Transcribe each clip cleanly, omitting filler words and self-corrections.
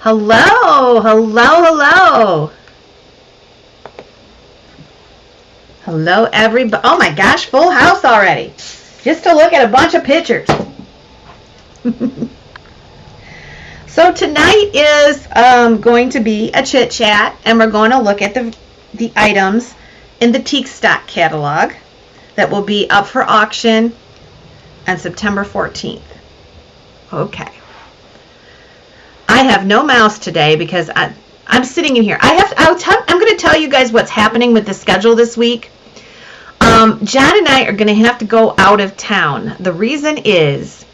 Hello, hello, hello. Hello, everybody. Oh my gosh, full house already. Just to look at a bunch of pictures. So tonight is going to be a chit chat, and we're going to look at the items in the Tique stock catalog that will be up for auction on September 14th. Okay. I have no mouse today because I'm sitting in here. I'm going to tell you guys what's happening with the schedule this week. John and I are going to have to go out of town. The reason is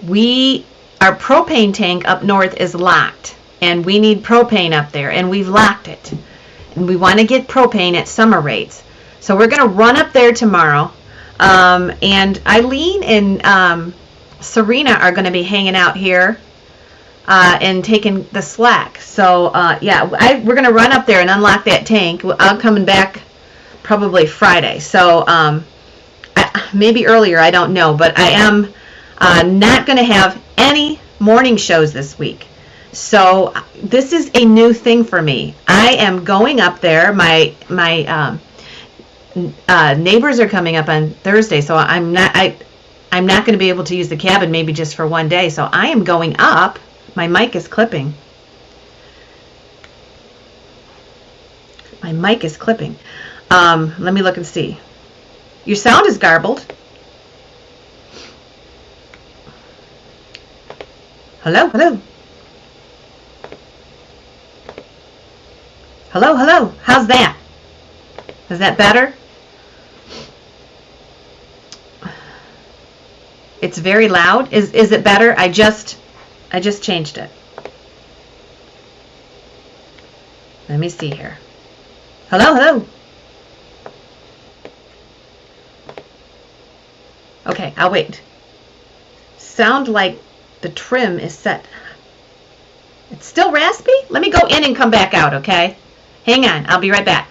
our propane tank up north is locked, and we need propane up there, and we've locked it. And we want to get propane at summer rates. So we're going to run up there tomorrow. And Eileen and Serena are going to be hanging out here and taking the slack. So, we're going to run up there and unlock that tank. I'm coming back probably Friday. So, maybe earlier, I don't know. But I am not going to have any morning shows this week. So, this is a new thing for me. I am going up there. My neighbors are coming up on Thursday, so I'm not going to be able to use the cabin maybe just for one day. So I am going up. My mic is clipping. Let me look and see. Your sound is garbled. Hello, hello. Hello, hello. How's that? Is that better? It's very loud. Is it better? I just changed it. Let me see here. Hello, hello. Okay, I'll wait. Sound like the trim is set. It's still raspy? Let me go in and come back out, okay? Hang on, I'll be right back.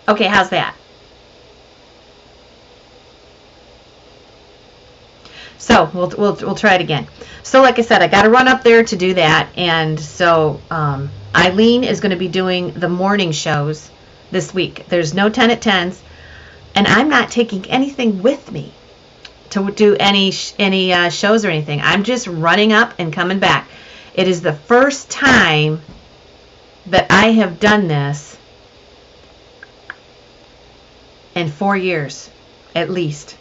Okay, how's that? So we'll try it again. So like I said, I got to run up there to do that, and so Eileen is going to be doing the morning shows this week. There's no 10 at 10s, and I'm not taking anything with me to do any shows or anything. I'm just running up and coming back. It is the first time that I have done this in 4 years, at least.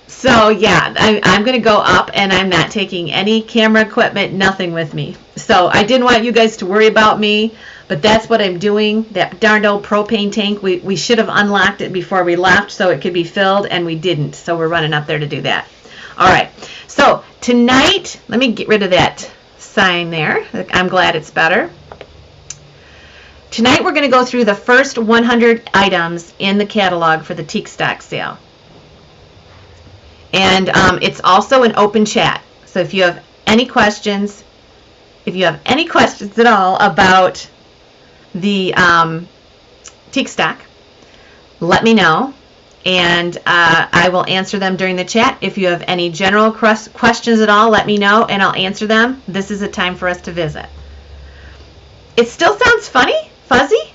So yeah, I'm going to go up, and I'm not taking any camera equipment, nothing with me. So I didn't want you guys to worry about me, but that's what I'm doing. That darned old propane tank, we should have unlocked it before we left so it could be filled, and we didn't. So we're running up there to do that. All right. So tonight, let me get rid of that sign there. I'm glad it's better. Tonight we're going to go through the first 100 items in the catalog for the Tique stock sale. And it's also an open chat. So if you have any questions, at all about the Tique stock, let me know, and I will answer them during the chat. If you have any general questions at all, let me know, and I'll answer them. This is a time for us to visit. It still sounds funny? Fuzzy?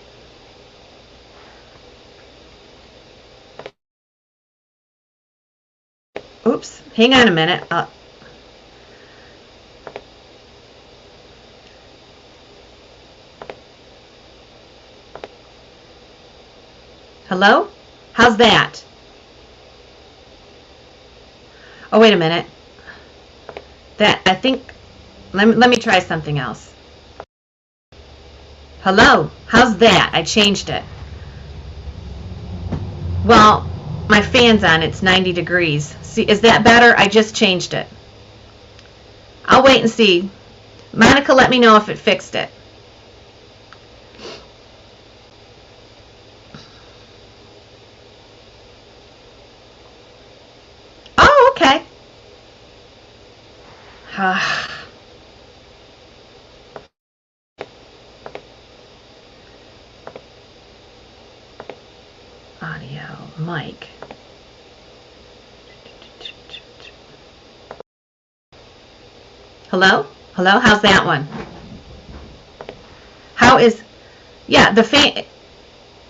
Oops, hang on a minute. Hello? How's that? Oh, wait a minute. I think, let me try something else. Hello? How's that? I changed it. Well, my fan's on. It's 90 degrees. See, is that better? I just changed it. I'll wait and see. Monica, let me know if it fixed it. Oh, okay. Audio, mic. Hello? Hello? How's that one? How is, yeah, the fan,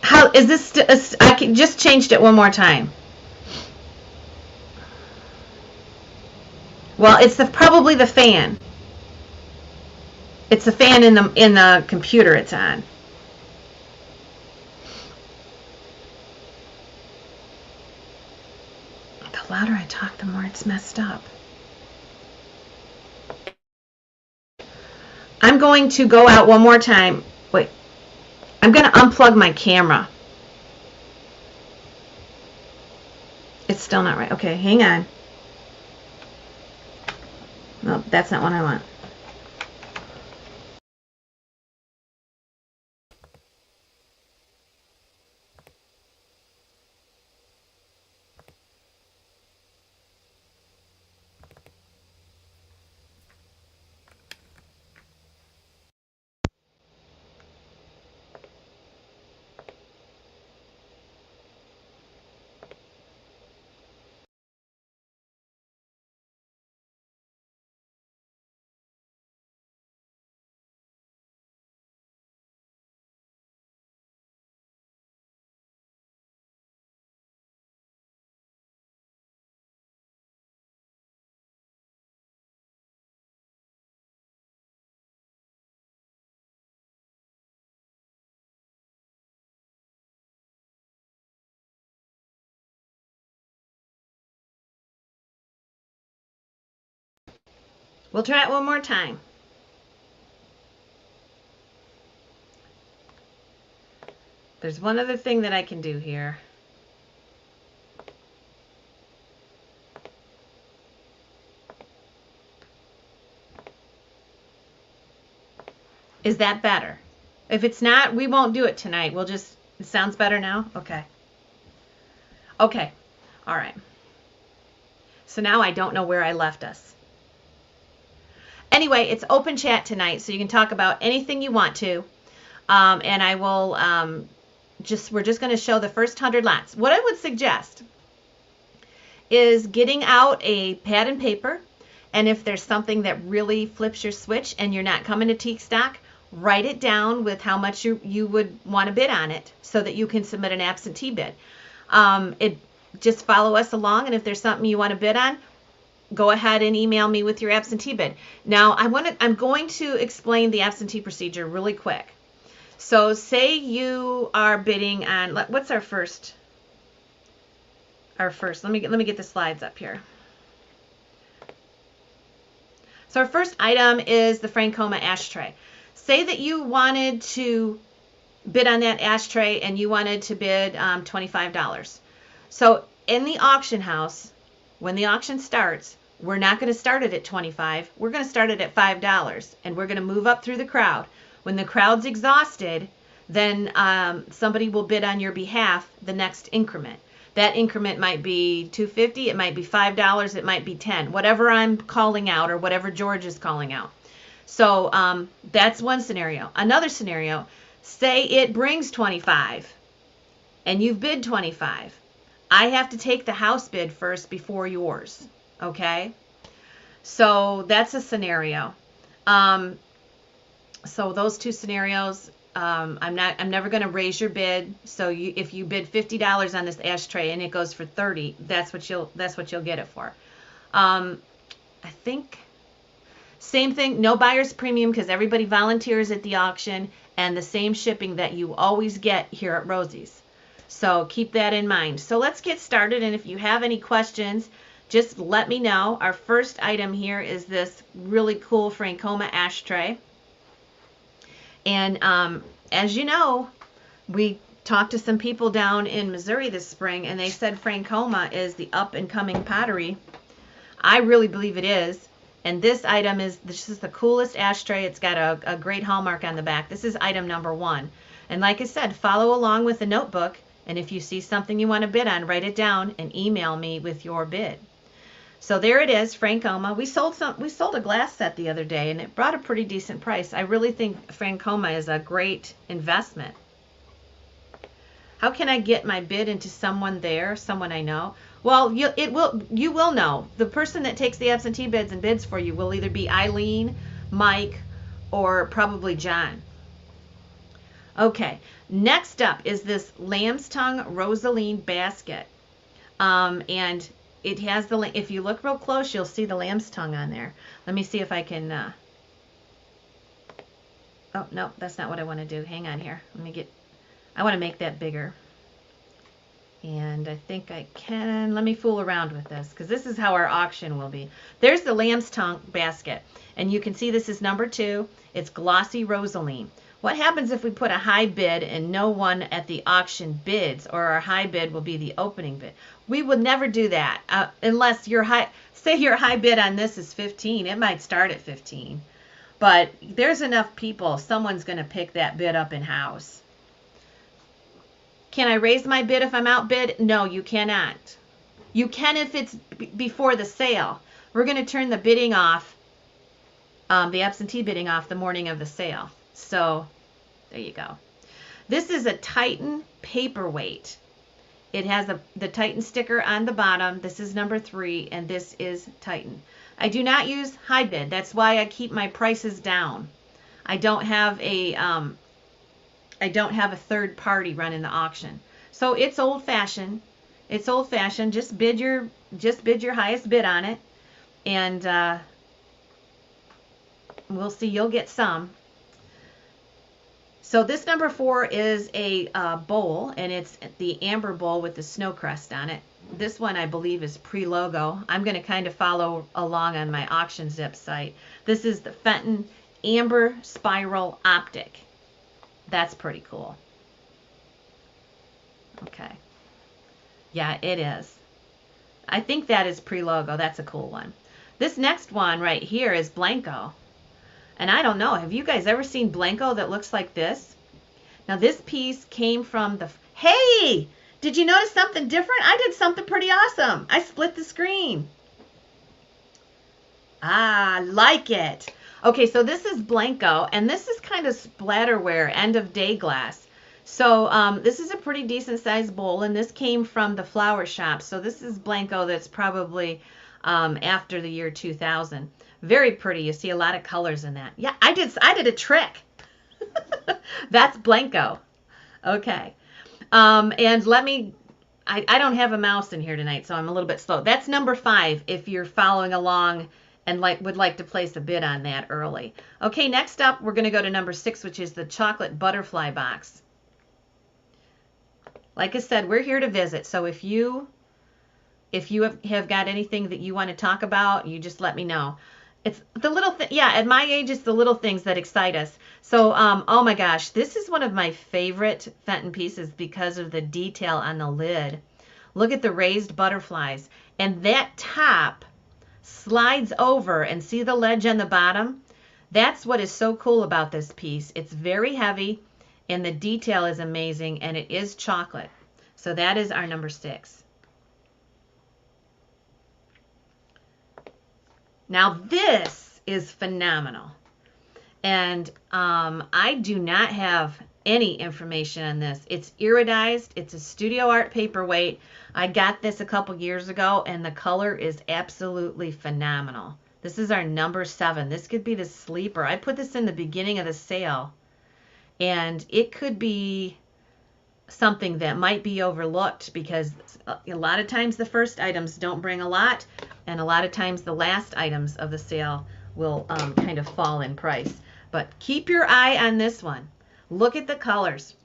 how is this, I just changed it one more time. Well, it's probably the fan. It's the fan in the computer it's on. The louder I talk, the more it's messed up. I'm going to go out one more time. Wait. I'm going to unplug my camera. It's still not right. Okay, hang on. No, that's not what I want. We'll try it one more time. There's one other thing that I can do here. Is that better? If it's not, we won't do it tonight. We'll just, it sounds better now? Okay. Okay. All right. So now I don't know where I left us. Anyway, it's open chat tonight, so you can talk about anything you want to. And I will we're just going to show the first 100 lots. What I would suggest is getting out a pad and paper, and if there's something that really flips your switch and you're not coming to Tique stock, write it down with how much you would want to bid on it so that you can submit an absentee bid. Just follow us along, and if there's something you want to bid on, go ahead and email me with your absentee bid. Now, I'm going to explain the absentee procedure really quick. So say you are bidding on, what's our first, let me get the slides up here. So our first item is the Francoma ashtray. Say that you wanted to bid on that ashtray and you wanted to bid $25. So in the auction house, when the auction starts, we're not going to start it at $25. We're going to start it at $5, and we're going to move up through the crowd. When the crowd's exhausted, then somebody will bid on your behalf the next increment. That increment might be $2.50, it might be $5, it might be $10, whatever I'm calling out or whatever George is calling out. So that's one scenario. Another scenario, say it brings 25 and you've bid 25. I have to take the house bid first before yours. Okay? So that's a scenario. So those two scenarios, I'm never going to raise your bid. So if you bid $50 on this ashtray and it goes for $30, that's what you'll get it for. I think same thing, no buyer's premium because everybody volunteers at the auction, and the same shipping that you always get here at Rosie's. So keep that in mind. So let's get started, and if you have any questions, just let me know. Our first item here is this really cool Francoma ashtray. And as you know, we talked to some people down in Missouri this spring, and they said Francoma is the up-and-coming pottery. I really believe it is. And this is the coolest ashtray. It's got a great hallmark on the back. This is item number 1. And like I said, follow along with the notebook. And if you see something you want to bid on, write it down and email me with your bid. So there it is, Francoma. We sold a glass set the other day, and it brought a pretty decent price. I really think Francoma is a great investment. How can I get my bid into someone I know? Well, you will know. The person that takes the absentee bids and bids for you will either be Eileen, Mike, or probably John. Okay, next up is this lamb's tongue Rosaline basket. And it has if you look real close, you'll see the lamb's tongue on there. Let me see if I can, oh, no, that's not what I want to do. Hang on here. I want to make that bigger. And I think I can. Let me fool around with this, because this is how our auction will be. There's the lamb's tongue basket. And you can see this is number 2. It's glossy Rosaline. What happens if we put a high bid and no one at the auction bids, or our high bid will be the opening bid? We would never do that unless say your high bid on this is 15. It might start at 15. But there's enough people, someone's going to pick that bid up in-house. Can I raise my bid if I'm outbid? No, you cannot. You can if it's before the sale. We're going to turn the bidding off, the absentee bidding off the morning of the sale. So there you go. This is a Titan paperweight. It has the Titan sticker on the bottom. This is number 3, and this is Titan. I do not use high bid. That's why I keep my prices down. I don't have a third party running the auction. So it's old fashioned. It's old fashioned. Just bid your highest bid on it, and we'll see. You'll get some. So this number 4 is a bowl, and it's the amber bowl with the snow crest on it. This one, I believe, is pre-logo. I'm going to kind of follow along on my auction zip site. This is the Fenton Amber Spiral Optic. That's pretty cool. Okay. Yeah, it is. I think that is pre-logo. That's a cool one. This next one right here is Blanco. And I don't know, have you guys ever seen Blanco that looks like this? Now this piece came from hey, did you notice something different? I did something pretty awesome. I split the screen. Ah, like it. Okay, so this is Blanco, and this is kind of splatterware, end of day glass. So this is a pretty decent sized bowl, and this came from the flower shop. So this is Blanco that's probably after the year 2000. Very pretty. You see a lot of colors in that. Yeah, I did a trick. That's Blanco. Okay. And I don't have a mouse in here tonight, so I'm a little bit slow. That's number 5 if you're following along and would like to place a bid on that early. Okay, next up, we're going to go to number 6, which is the chocolate butterfly box. Like I said, we're here to visit, so if you have got anything that you want to talk about, you just let me know. It's the little thing. Yeah, at my age, it's the little things that excite us. So, oh my gosh, this is one of my favorite Fenton pieces because of the detail on the lid. Look at the raised butterflies. And that top slides over, and see the ledge on the bottom? That's what is so cool about this piece. It's very heavy, and the detail is amazing, and it is chocolate. So that is our number 6. Now this is phenomenal, and I do not have any information on this. It's iridized. It's a studio art paperweight. I got this a couple years ago, and the color is absolutely phenomenal. This is our number 7. This could be the sleeper. I put this in the beginning of the sale, and it could be something that might be overlooked because a lot of times the first items don't bring a lot, and a lot of times the last items of the sale will kind of fall in price. But keep your eye on this one. Look at the colors.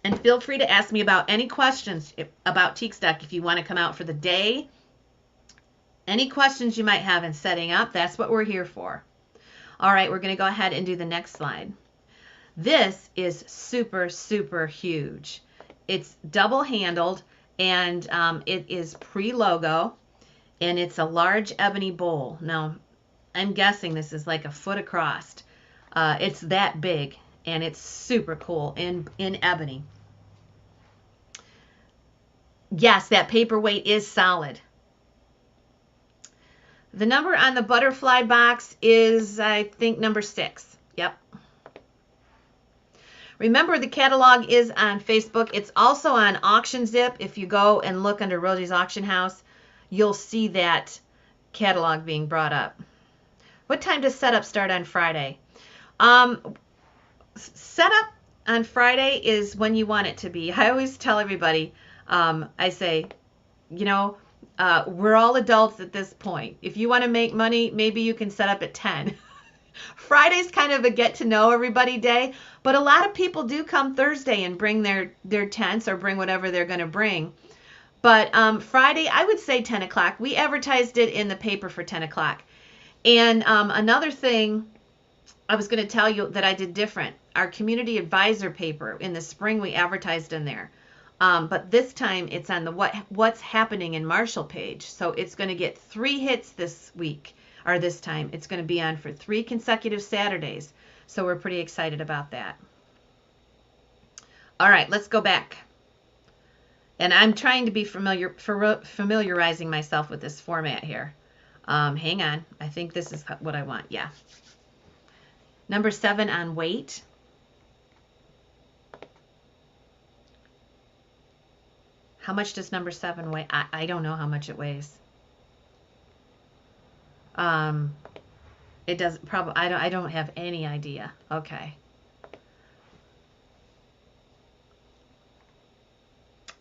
And feel free to ask me about any questions about Tique stock if you want to come out for the day. Any questions you might have in setting up, that's what we're here for. All right, we're going to go ahead and do the next slide. This is super, super huge. It's double-handled, and it is pre-logo. and it's a large ebony bowl. Now, I'm guessing this is like a foot across. It's that big, and it's super cool in ebony. Yes, that paperweight is solid. The number on the butterfly box is, I think, number 6. Yep. Remember, the catalog is on Facebook. It's also on Auction Zip. If you go and look under Rosie's Auction House, you'll see that catalog being brought up. What time does setup start on Friday? Setup on Friday is when you want it to be. I always tell everybody, I say, you know, we're all adults at this point. If you want to make money, maybe you can set up at 10. Friday's kind of a get to know everybody day, but a lot of people do come Thursday and bring their tents or bring whatever they're going to bring. But Friday, I would say 10 o'clock. We advertised it in the paper for 10 o'clock. And another thing I was going to tell you that I did different. Our community advisor paper, in the spring, we advertised in there. But this time it's on the what's happening in Marshall page. So it's going to get 3 hits this week, or this time. It's going to be on for 3 consecutive Saturdays. So we're pretty excited about that. All right, let's go back. And I'm trying to be familiarizing myself with this format here. Hang on. I think this is what I want. Yeah. Number 7 on weight. How much does number 7 weigh? I don't know how much it weighs. It does probably. I don't have any idea. Okay.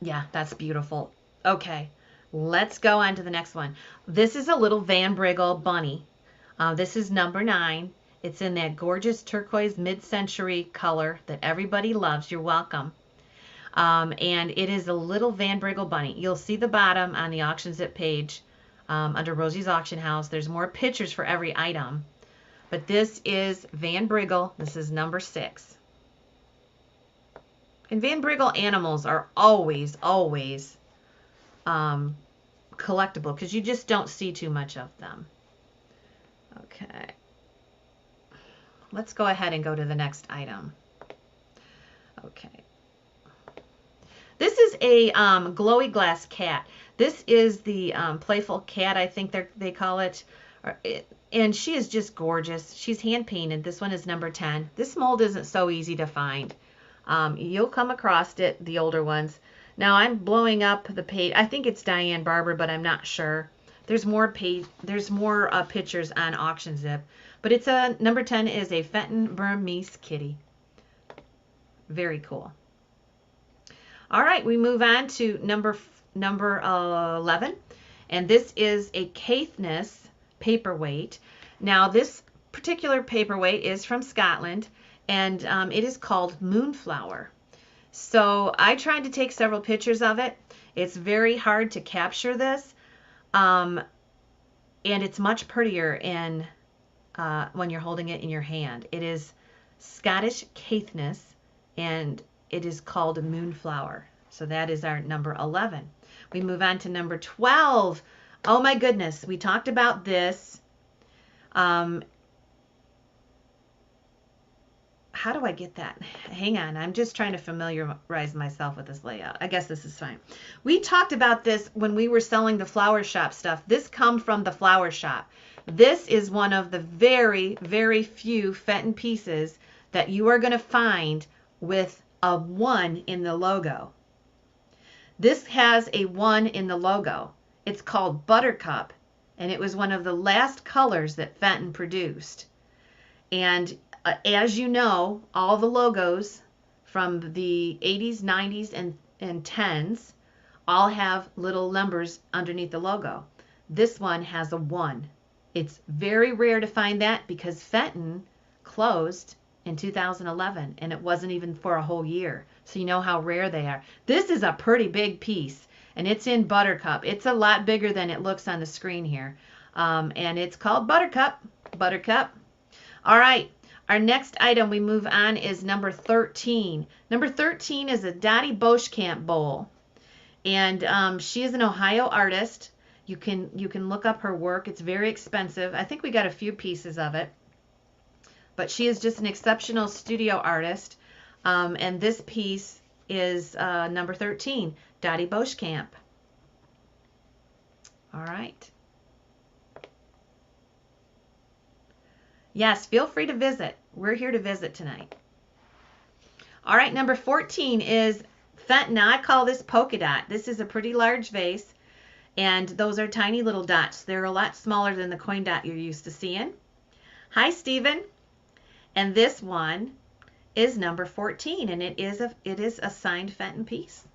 Yeah, that's beautiful. Okay, let's go on to the next one. This is a little Van Briggle bunny. This is number 9. It's in that gorgeous turquoise mid-century color that everybody loves. You're welcome. And it is a little Van Briggle bunny. You'll see the bottom on the Auction Zip page under Rosie's Auction House. There's more pictures for every item. But this is Van Briggle. This is number 6. And Van Briggle animals are always collectible because you just don't see too much of them. Okay. Let's go ahead and go to the next item. Okay. This is a glowy glass cat. This is the playful cat, I think they call it. And she is just gorgeous. She's hand painted. This one is number 10. This mold isn't so easy to find. You'll come across it, the older ones. Now I'm blowing up the page. I think it's Diane Barber, but I'm not sure. There's more pictures on Auction Zip. But it's number 10 is a Fenton Burmese kitty. Very cool. All right, we move on to number 11, and this is a Caithness paperweight. Now this particular paperweight is from Scotland, and it is called Moonflower. So I tried to take several pictures of it. It's very hard to capture this, and it's much prettier when you're holding it in your hand. It is Scottish Caithness, and it is called a Moonflower. So that is our number 11. We move on to number 12. Oh my goodness, we talked about this. How do I get that? Hang on, I'm just trying to familiarize myself with this layout. I guess this is fine. We talked about this when we were selling the flower shop stuff. This comes from the flower shop. This is one of the very, very few Fenton pieces that you are going to find with a 1 in the logo. This has a 1 in the logo. It's called Buttercup, and it was one of the last colors that Fenton produced. And as you know, all the logos from the 80s, 90s, and 10s all have little numbers underneath the logo. This one has a 1. It's very rare to find that because Fenton closed in 2011, and it wasn't even for a whole year. So you know how rare they are. This is a pretty big piece, and it's in Buttercup. It's a lot bigger than it looks on the screen here. And it's called Buttercup. Buttercup. All right. Our next item we move on is number 13. Number 13 is a Dottie Boschkamp bowl. And she is an Ohio artist. You can look up her work. It's very expensive. I think we got a few pieces of it. But she is just an exceptional studio artist. And this piece is number 13, Dottie Boschkamp. All right. Yes, feel free to visit. We're here to visit tonight. All right, number 14 is Fenton. Now, I call this polka dot. This is a pretty large vase, and those are tiny little dots. They're a lot smaller than the coin dot you're used to seeing. Hi, Stephen. And this one is number 14, and it is a signed Fenton piece.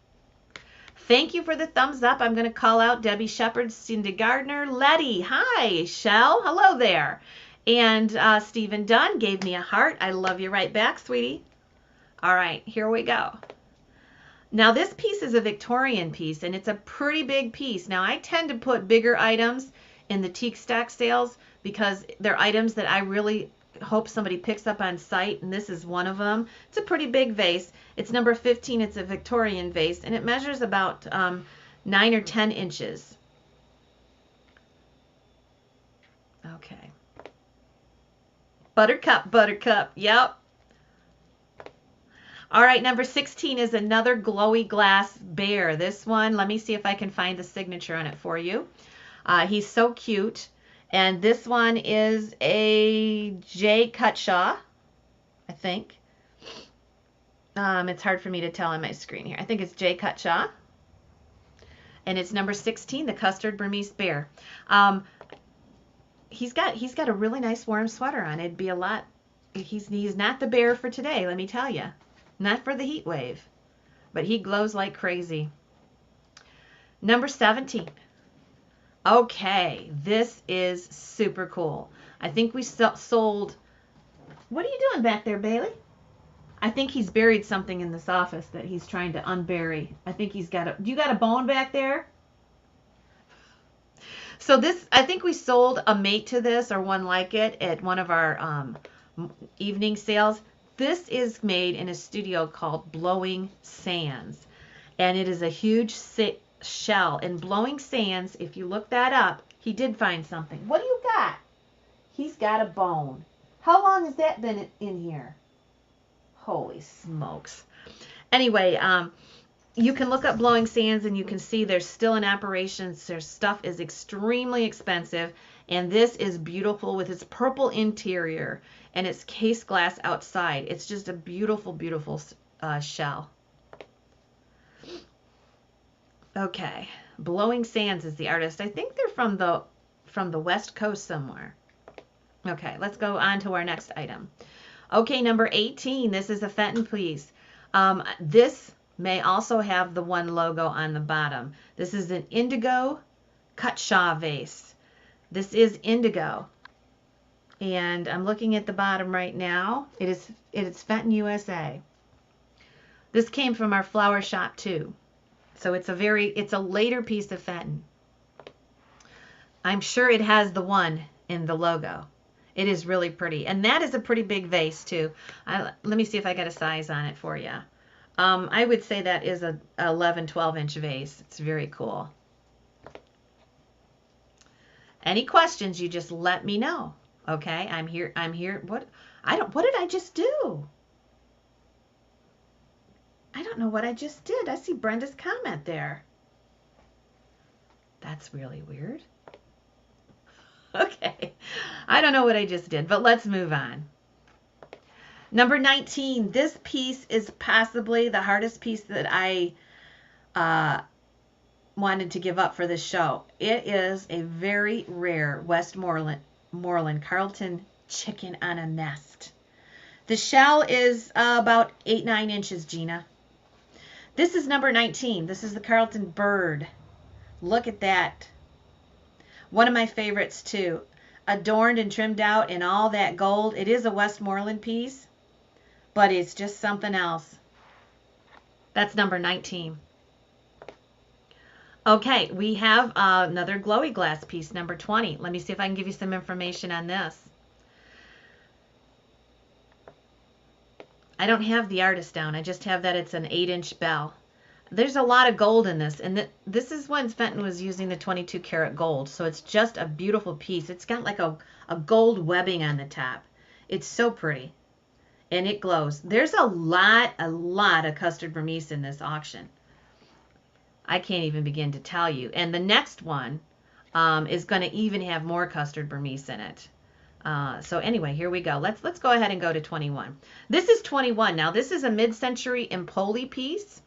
Thank you for the thumbs up. I'm going to call out Debbie Shepard, Cindy Gardner, Letty. Hi, Shell. Hello there. And Stephen Dunn gave me a heart. I love you right back, sweetie. All right, here we go. Now, this piece is a Victorian piece, and it's a pretty big piece. Now, I tend to put bigger items in the Tique stack sales because they're items that I really hope somebody picks up on site, and this is one of them. It's a pretty big vase. It's number 15. It's a Victorian vase, and it measures about 9 or 10 inches. Okay. Buttercup, buttercup. Yep. All right, number 16 is another glowy glass bear. This one, let me see if I can find the signature on it for you. He's so cute. And this one is a J. Cutshaw, I think. It's hard for me to tell on my screen here. I think it's J. Cutshaw. And it's number 16, the Custard Burmese Bear. He's got a really nice warm sweater on. It'd be a lot. He's not the bear for today, let me tell you. Not for the heat wave. But he glows like crazy. Number 17. Okay, this is super cool. I think we sold... What are you doing back there, Bailey? I think he's buried something in this office that he's trying to unbury. I think he's got a... You got a bone back there? So this, I think we sold a mate to this or one like it at one of our evening sales. This is made in a studio called Blowing Sands. And it is a huge shell. And Blowing Sands, if you look that up, he did find something. What do you got? He's got a bone. How long has that been in here? Holy smokes. Anyway, you can look up Blowing Sands and you can see there's still in operation. Their stuff is extremely expensive. And this is beautiful with its purple interior and its case glass outside. It's just a beautiful, beautiful shell. Okay, Blowing Sands is the artist. I think they're from the West Coast somewhere. Okay, let's go on to our next item. Okay, number 18. This is a Fenton piece. This may also have the one logo on the bottom. This is an indigo Cutshaw vase. This is indigo. And I'm looking at the bottom right now. It is Fenton USA. This came from our flower shop too. So it's a later piece of Fenton. I'm sure it has the one in the logo. It is really pretty. And that is a pretty big vase too. Let me see if I got a size on it for you. I would say that is a 11, 12-inch vase. It's very cool. Any questions, you just let me know. Okay? I'm here. What did I just do? I don't know what I just did. I see Brenda's comment there. That's really weird. Okay. I don't know what I just did, but let's move on. Number 19. This piece is possibly the hardest piece that I wanted to give up for this show. It is a very rare Westmoreland Carlton chicken on a nest. The shell is about 8-9 inches, Gina. This is number 19. This is the Carlton bird. Look at that. One of my favorites too. Adorned and trimmed out in all that gold. It is a Westmoreland piece, but it's just something else. That's number 19. Okay, we have another glowy glass piece, number 20. Let me see if I can give you some information on this. I don't have the artist down. I just have that it's an 8-inch bell. There's a lot of gold in this, and this is when Fenton was using the 22 karat gold, so it's just a beautiful piece. It's got like a gold webbing on the top. It's so pretty, and it glows. There's a lot of custard vermeil in this auction. I can't even begin to tell you. And the next one is going to even have more custard vermeil in it. So anyway, here we go. Let's go ahead and go to 21. This is 21. Now this is a mid-century Empoli piece.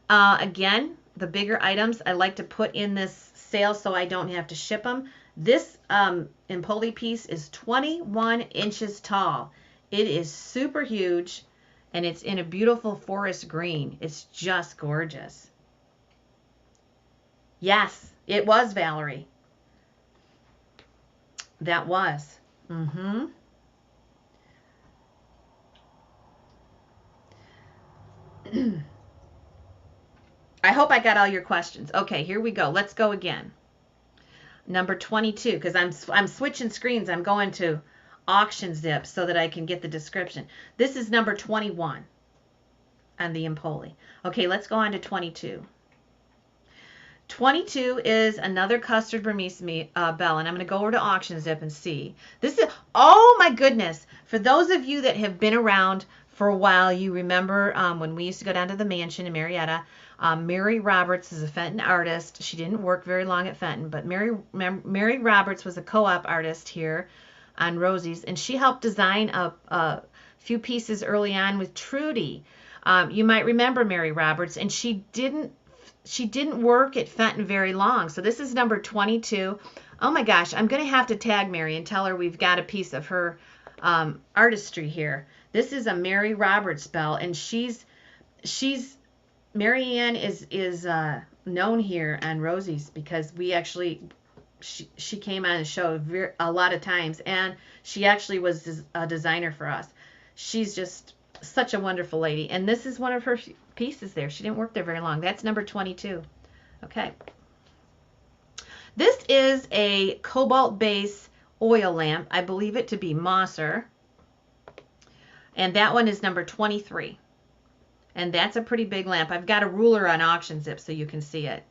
Again, the bigger items I like to put in this sale so I don't have to ship them. This Empoli piece is 21 inches tall. It is super huge, and it's in a beautiful forest green. It's just gorgeous. Yes, it was, Valerie. That was. I hope I got all your questions. Okay, here we go. Let's go again. Number 22, because I'm switching screens. I'm going to auction zip so that I can get the description. This is number 21 on the Empoli. Okay, let's go on to 22. 22 is another custard vermeil bell, and I'm going to go over to auction zip and see. This is, oh my goodness, for those of you that have been around for a while, you remember when we used to go down to the mansion in Marietta. Mary Roberts is a Fenton artist. She didn't work very long at Fenton, but Mary Roberts was a co-op artist here on Rosie's, and she helped design a few pieces early on with Trudy. You might remember Mary Roberts, and she didn't work at Fenton very long. So this is number 22. Oh my gosh, I'm going to have to tag Mary and tell her we've got a piece of her artistry here. This is a Mary Roberts bell, and Mary Ann is known here on Rosie's because we actually, she came on the show a lot of times, and she actually was a designer for us. She's just such a wonderful lady, and this is one of her pieces there. She didn't work there very long. That's number 22. Okay. This is a cobalt base oil lamp. I believe it to be Mosser. And that one is number 23. And that's a pretty big lamp. I've got a ruler on auction zip so you can see it.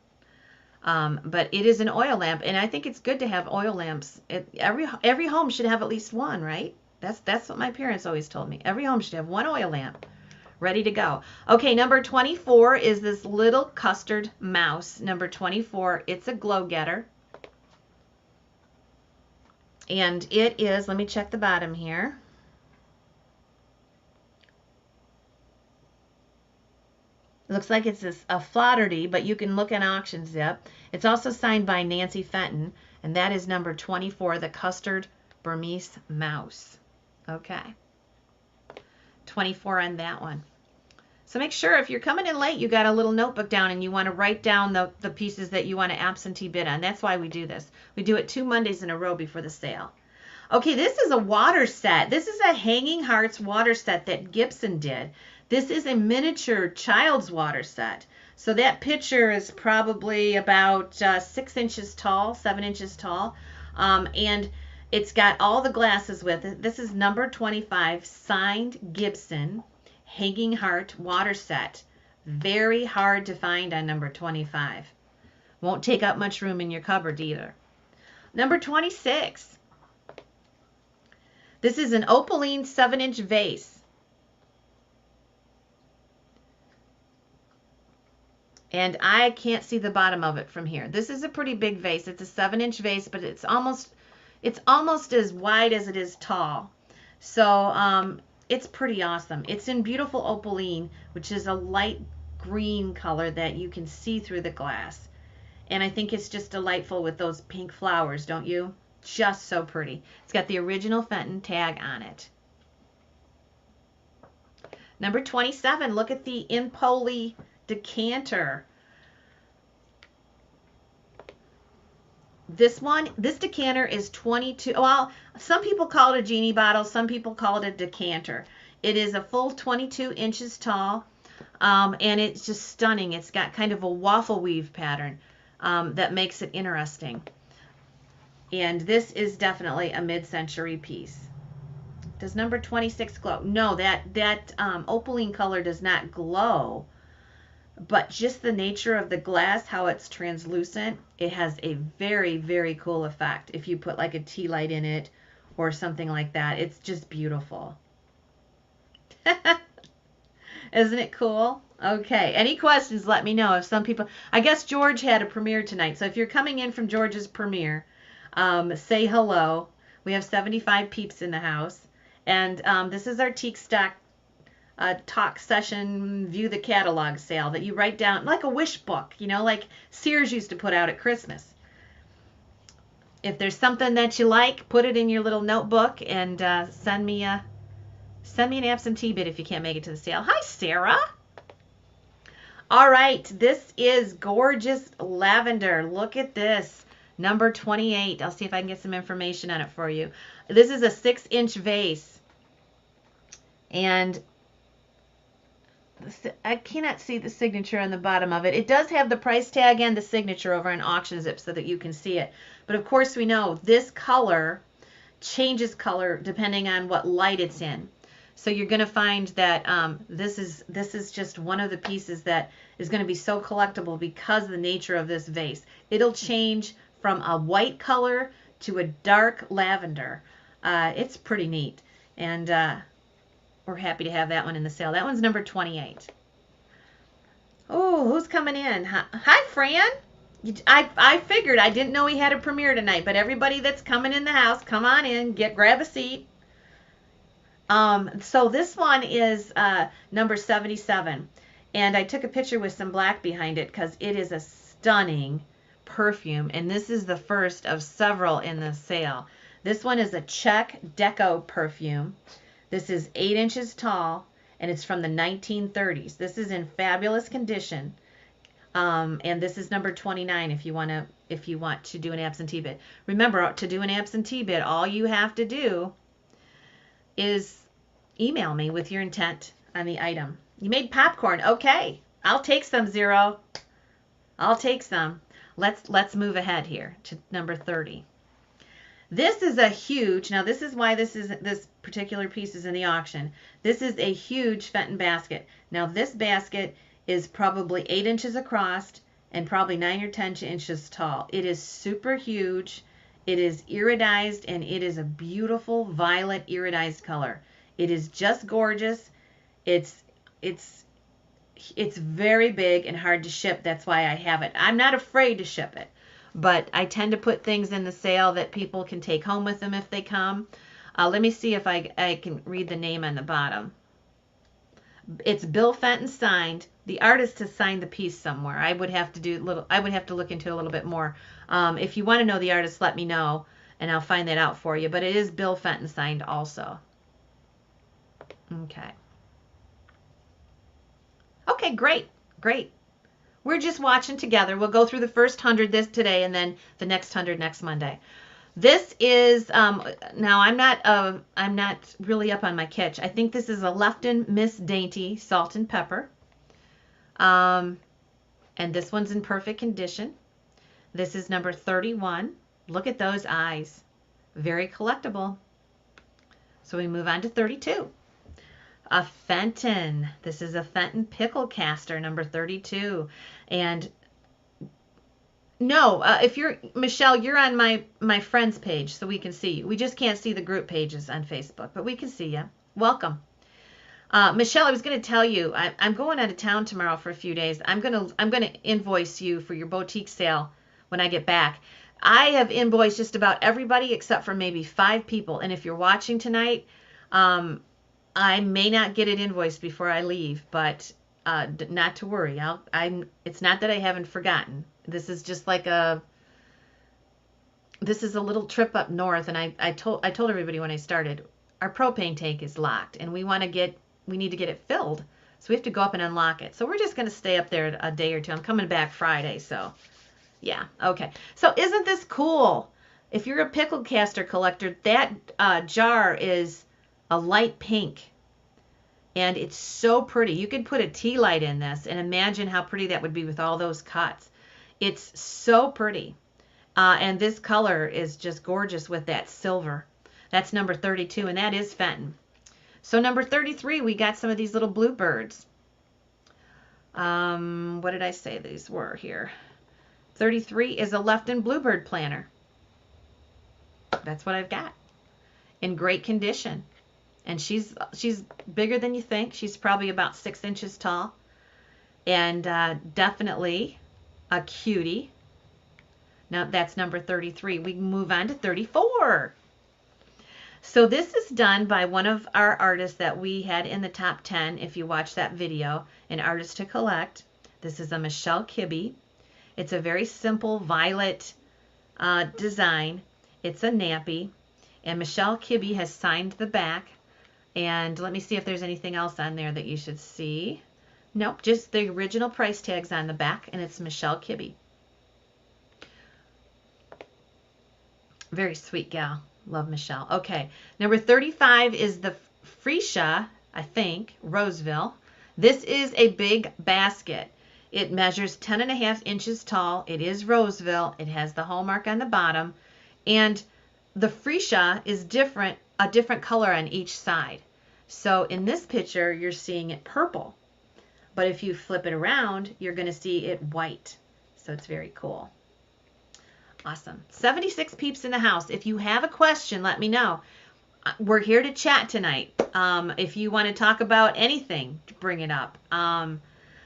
But it is an oil lamp, and I think it's good to have oil lamps. Every home should have at least one, right? That's what my parents always told me. Every home should have one oil lamp ready to go. Okay, number 24 is this little custard mouse. Number 24, it's a glow getter. And it is, let me check the bottom here. It looks like it's a Flotterty, but you can look at auction zip. It's also signed by Nancy Fenton, and that is number 24, the custard Burmese mouse. Okay. 24 on that one. So make sure if you're coming in late, you got a little notebook down and you want to write down the pieces that you want to absentee bid on. That's why we do this. We do it 2 Mondays in a row before the sale. Okay, this is a water set. This is a Hanging Hearts water set that Gibson did. This is a miniature child's water set. So that picture is probably about 6 inches tall, 7 inches tall. And it's got all the glasses with it. This is number 25, signed Gibson, Hanging Heart water set. Very hard to find on number 25. Won't take up much room in your cupboard either. Number 26. This is an opaline 7-inch vase. And I can't see the bottom of it from here. This is a pretty big vase. It's a 7-inch vase, but it's almost as wide as it is tall. So it's pretty awesome. It's in beautiful opaline, which is a light green color that you can see through the glass. And I think it's just delightful with those pink flowers, don't you? Just so pretty. It's got the original Fenton tag on it. Number 27, look at the Empoli decanter. This decanter is 22. Well, some people call it a genie bottle. Some people call it a decanter. It is a full 22 inches tall, and it's just stunning. It's got kind of a waffle weave pattern that makes it interesting. And this is definitely a mid-century piece. Does number 26 glow? No, that opaline color does not glow. but just the nature of the glass, how it's translucent, it has a very, very cool effect. If you put like a tea light in it or something like that, it's just beautiful. Isn't it cool? Okay. Any questions, let me know. If some people, I guess George had a premiere tonight. So if you're coming in from George's premiere, say hello. We have 75 peeps in the house. And this is our Tique Stock talk session, view the catalog sale that you write down like a wish book, you know, like Sears used to put out at Christmas. If there's something that you like, put it in your little notebook and send me an absentee bid if you can't make it to the sale. Hi, Sarah. All right, this is gorgeous lavender. Look at this, number 28. I'll see if I can get some information on it for you. This is a 6-inch vase, and I cannot see the signature on the bottom of it. It does have the price tag and the signature over on Auction Zip so that you can see it. But of course we know this color changes color depending on what light it's in. So you're going to find that this is just one of the pieces that is going to be so collectible because of the nature of this vase. It'll change from a white color to a dark lavender. It's pretty neat. And we're happy to have that one in the sale. That one's number 28. Oh, who's coming in? Hi, Fran. I figured. I didn't know he had a premiere tonight, but everybody that's coming in the house, come on in, grab a seat. So this one is number 77, and I took a picture with some black behind it because it is a stunning perfume, and this is the first of several in the sale. This one is a Czech Deco perfume. This is 8 inches tall, and it's from the 1930s. This is in fabulous condition, and this is number 29 if you want to do an absentee bid. Remember, to do an absentee bid, all you have to do is email me with your intent on the item. You made popcorn. Okay. I'll take some, Zero. I'll take some. Let's move ahead here to number 30. This is a huge, now this is why this particular piece is in the auction. This is a huge Fenton basket. Now this basket is probably 8 inches across and probably 9 or 10 inches tall. It is super huge. It is iridized, and it is a beautiful violet iridized color. It is just gorgeous. It's very big and hard to ship. That's why I have it. I'm not afraid to ship it, but I tend to put things in the sale that people can take home with them if they come. Let me see if I can read the name on the bottom. It's Bill Fenton signed. The artist has signed the piece somewhere. I would have to look into it a little bit more. If you want to know the artist, let me know, and I'll find that out for you. But it is Bill Fenton signed also. Okay. Okay, great. We're just watching together. We'll go through the first 100 today, and then the next 100 next Monday. This is now I'm not really up on my kitsch. I think this is a Lefton Miss Dainty Salt and Pepper. And this one's in perfect condition. This is number 31. Look at those eyes. Very collectible. So we move on to 32. A Fenton. This is a Fenton Pickle Caster, number 32. And no, if you're, Michelle, you're on my friends page, so we can see you. We just can't see the group pages on Facebook, but we can see you. Welcome. Michelle, I was going to tell you, I'm going out of town tomorrow for a few days. I'm gonna invoice you for your boutique sale when I get back. I have invoiced just about everybody except for maybe 5 people. And if you're watching tonight, I may not get it invoiced before I leave, but not to worry. It's not that I haven't forgotten. This is just like this is a little trip up north, and I told everybody when I started, our propane tank is locked, and we need to get it filled, so we have to go up and unlock it. So we're just going to stay up there a day or two. I'm coming back Friday, so yeah, okay. So isn't this cool? If you're a pickle caster collector, that jar is a light pink, and it's so pretty. You could put a tea light in this and imagine how pretty that would be with all those cuts. It's so pretty, and this color is just gorgeous with that silver. That's number 32, and that is Fenton. So number 33, we got some of these little bluebirds. What did I say these were here? 33 is a Lefton Bluebird planner. That's what I've got. In great condition. And she's bigger than you think. She's probably about 6 inches tall. And definitely a cutie. Now that's number 33. We can move on to 34. So this is done by one of our artists that we had in the top 10, if you watch that video, an artist to collect. This is a Michelle Kibbe. It's a very simple violet design. It's a nappy. And Michelle Kibbe has signed the back. And let me see if there's anything else on there that you should see. Nope, just the original price tags on the back, and it's Michelle Kibbe. Very sweet gal. Love Michelle. Okay, number 35 is the Freesia, I think, Roseville. This is a big basket. It measures 10.5 inches tall. It is Roseville. It has the hallmark on the bottom. And the Freesia is different, a different color on each side. So in this picture, you're seeing it purple. But if you flip it around, you're going to see it white. So it's very cool. Awesome. 76 peeps in the house. If you have a question, let me know. We're here to chat tonight. If you want to talk about anything, bring it up.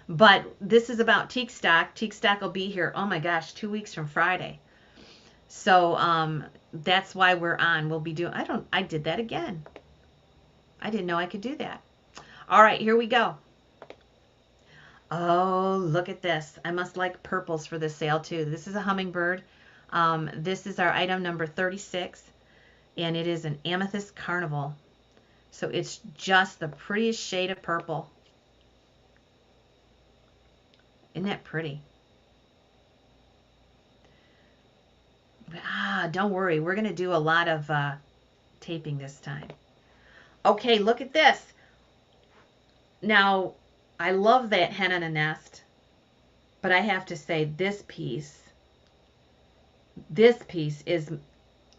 But this is about Tique Stock. Tique Stock will be here, oh my gosh, 2 weeks from Friday. So that's why we're on. We'll be doing, I did that again. I didn't know I could do that. All right, here we go. Oh, look at this. I must like purples for this sale too. This is a hummingbird. This is our item number 36, and it is an Amethyst Carnival. So it's just the prettiest shade of purple. Isn't that pretty? Don't worry. We're going to do a lot of taping this time. Okay, look at this. Now, I love that hen on a nest, but I have to say this piece is,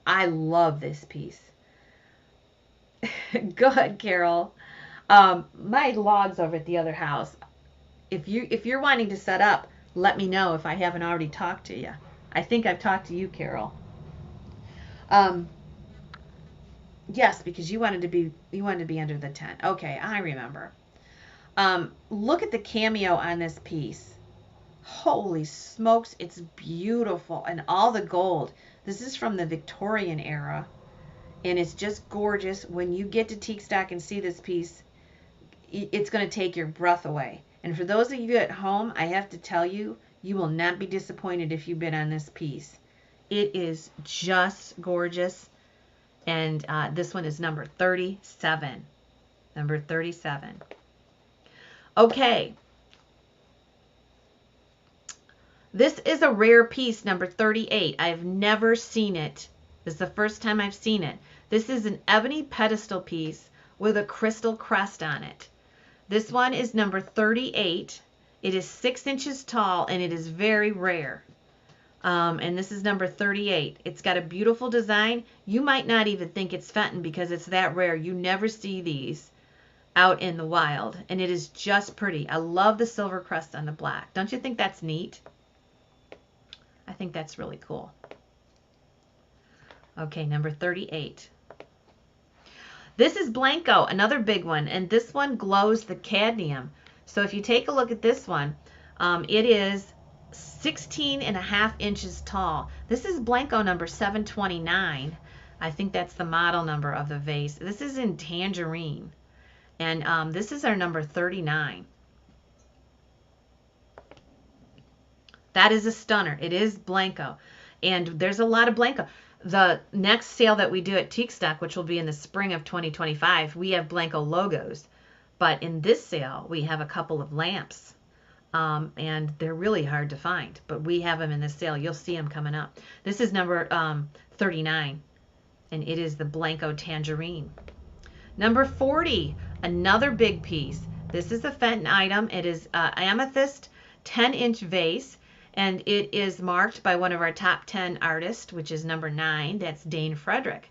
I love this piece. Go ahead, Carol. My log's over at the other house. If you're wanting to set up, let me know if I haven't already talked to you. I think I've talked to you, Carol. Yes, because you wanted to be under the tent. Okay, I remember. Look at the cameo on this piece. Holy smokes, it's beautiful. And all the gold. This is from the Victorian era. And it's just gorgeous. When you get to Tique Stock and see this piece, it's going to take your breath away. And for those of you at home, I have to tell you, you will not be disappointed if you bid on this piece. It is just gorgeous. And this one is number 37. Number 37. Okay. This is a rare piece, number 38. I've never seen it. This is the first time I've seen it. This is an ebony pedestal piece with a crystal crest on it. This one is number 38. It is 6 inches tall, and it is very rare. And this is number 38. It's got a beautiful design. You might not even think it's Fenton because it's that rare. You never see these out in the wild, and it is just pretty. I love the silver crest on the black. Don't you think that's neat? I think that's really cool. Okay, number 38. This is Blanco, another big one, and this one glows the cadmium. So if you take a look at this one, it is 16.5 inches tall. This is Blanco number 729. I think that's the model number of the vase. This is in tangerine, and this is our number 39. That is a stunner. It is Blanco, and there's a lot of Blanco. The next sale that we do at Tique Stock, which will be in the spring of 2025, we have Blanco logos. But in this sale, we have a couple of lamps, and they're really hard to find. But we have them in this sale. You'll see them coming up. This is number 39, and it is the Blanco Tangerine. Number 40, another big piece. This is a Fenton item. It is amethyst 10-inch vase. And it is marked by one of our top 10 artists, which is number 9. That's Dane Frederick.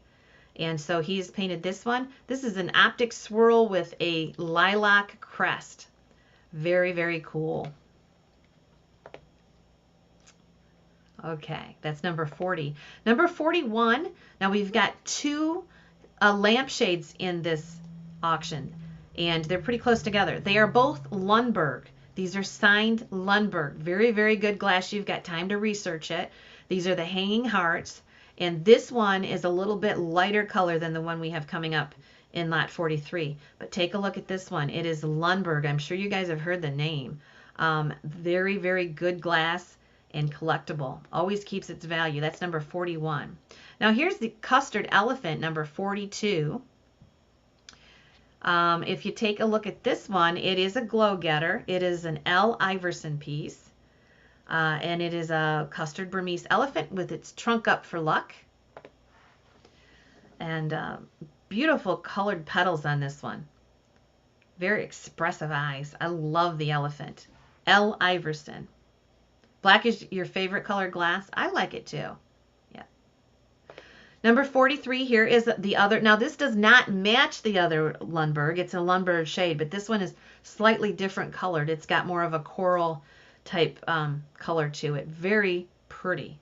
And so he's painted this one. This is an optic swirl with a lilac crest. Very, very cool. Okay, that's number 40. Number 41, now we've got two lampshades in this auction, and they're pretty close together. They are both Lundberg. These are signed Lundberg. Very, very good glass. You've got time to research it. These are the hanging hearts, and this one is a little bit lighter color than the one we have coming up in lot 43. But take a look at this one. It is Lundberg. I'm sure you guys have heard the name. Very, very good glass and collectible. Always keeps its value. That's number 41. Now here's the custard elephant, number 42. If you take a look at this one, it is a glow getter. It is an L. Iverson piece. And it is a custard Burmese elephant with its trunk up for luck. And beautiful colored petals on this one. Very expressive eyes. I love the elephant. L. Iverson. Black is your favorite color glass? I like it too. Yeah. Number 43 here is the other. Now this does not match the other Lundberg. It's a Lundberg shade, but this one is slightly different colored. It's got more of a coral type color to it. Very pretty.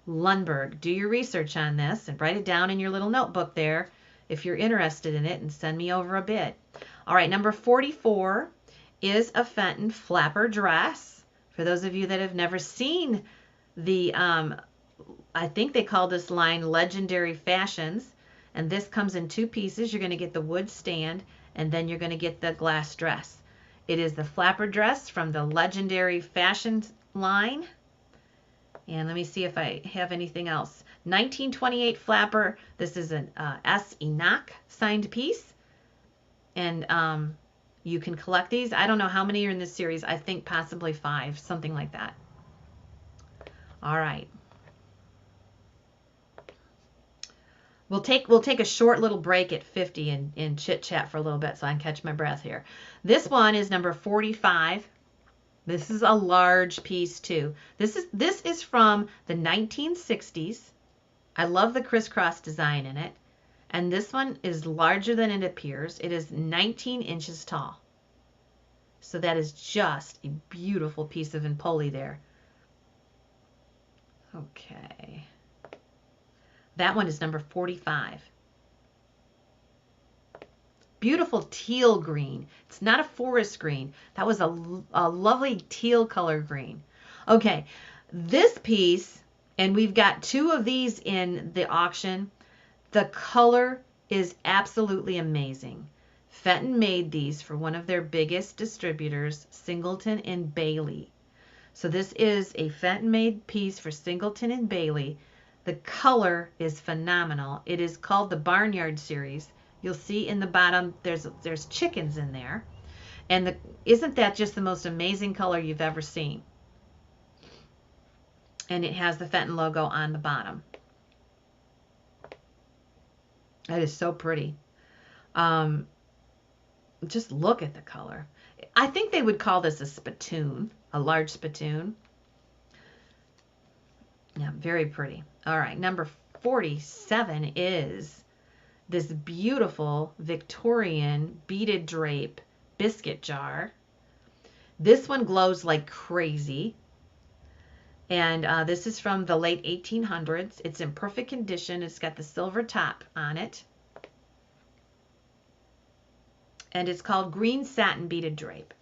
Lundberg. Do your research on this and write it down in your little notebook there if you're interested in it, and send me over a bid. All right, number 44 is a Fenton flapper dress. For those of you that have never seen the, I think they call this line Legendary Fashions, and this comes in two pieces. You're going to get the wood stand, and then you're going to get the glass dress. It is the flapper dress from the Legendary Fashions line. And let me see if I have anything else. 1928 flapper. This is an S. Enoch signed piece. And you can collect these. I don't know how many are in this series. I think possibly 5, something like that. All right. We'll take a short little break at 50 and chit chat for a little bit so I can catch my breath here. This one is number 45. This is a large piece too. This is from the 1960s. I love the crisscross design in it. And this one is larger than it appears. It is 19 inches tall. So that is just a beautiful piece of Empoli there. Okay. That one is number 45. Beautiful teal green. It's not a forest green. That was a lovely teal color green. Okay, this piece, and we've got 2 of these in the auction. The color is absolutely amazing. Fenton made these for one of their biggest distributors, Singleton and Bailey. So this is a Fenton made piece for Singleton and Bailey. The color is phenomenal. It is called the Barnyard Series. You'll see in the bottom there's chickens in there. And isn't that just the most amazing color you've ever seen? And it has the Fenton logo on the bottom. That is so pretty. Just look at the color. I think they would call this a spittoon, a large spittoon. Yeah, very pretty. All right, number 47 is this beautiful Victorian beaded drape biscuit jar. This one glows like crazy. And this is from the late 1800s. It's in perfect condition. It's got the silver top on it. And it's called Green Satin Beaded Drape.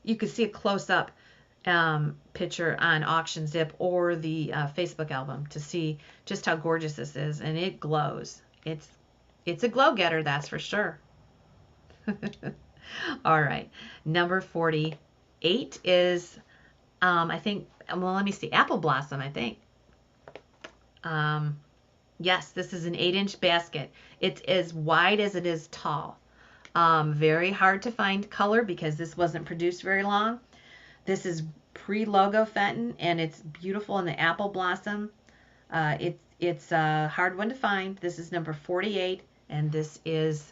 You can see a close-up picture on Auction Zip or the Facebook album to see just how gorgeous this is. And it glows. It's a glow getter, that's for sure. All right. Number 48 is... I think, well, let me see, Apple Blossom, I think. Yes, this is an 8-inch basket. It's as wide as it is tall. Very hard to find color because this wasn't produced very long. This is pre-logo Fenton, and it's beautiful in the Apple Blossom. It's a hard one to find. This is number 48, and this is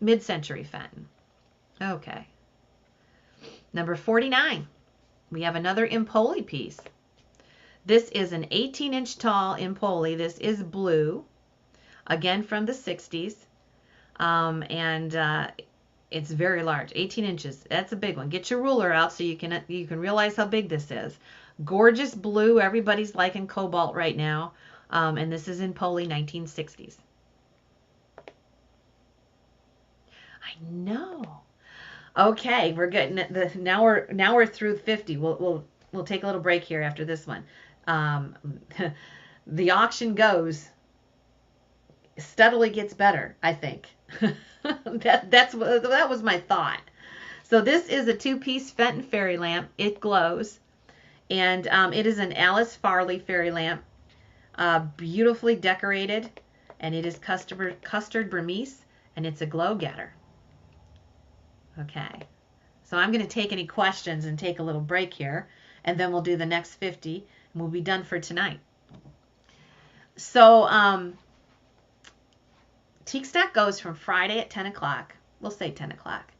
mid-century Fenton. Okay. Number 49. We have another Empoli piece. This is an 18-inch tall Empoli. This is blue, again from the 60s. And It's very large, 18 inches. That's a big one. Get your ruler out so you can realize how big this is. Gorgeous blue. Everybody's liking cobalt right now. And this is in Poly 1960s. I know. Okay, we're getting the now we're through 50. We'll take a little break here after this one. The auction steadily gets better, I think. That was my thought. So this is a 2-piece Fenton fairy lamp. It glows, and it is an Alice Farley fairy lamp, beautifully decorated, and it is custard Burmese, and it's a glow getter. Okay, so I'm going to take any questions and take a little break here, and then we'll do the next 50, and we'll be done for tonight. So Tique Stack goes from Friday at 10 o'clock. We'll say 10 o'clock.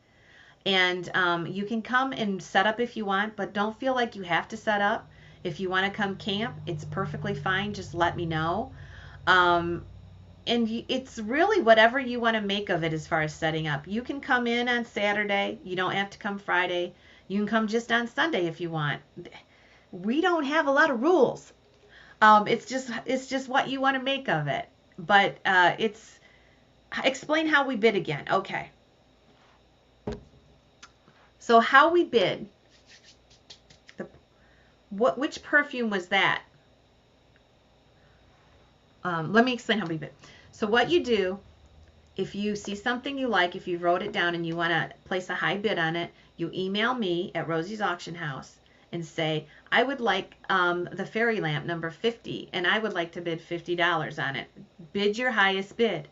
And you can come and set up if you want, but don't feel like you have to set up. If you want to come camp, it's perfectly fine. Just let me know. And it's really whatever you want to make of it as far as setting up. You can come in on Saturday. You don't have to come Friday. You can come just on Sunday if you want. We don't have a lot of rules. It's just what you want to make of it. But explain how we bid again. Okay. So how we bid. Which perfume was that? Let me explain how we bid. So what you do, if you see something you like, if you wrote it down and you want to place a high bid on it, you email me at Rosie's Auction House and say, I would like the fairy lamp number 50, and I would like to bid $50 on it. Bid your highest bid.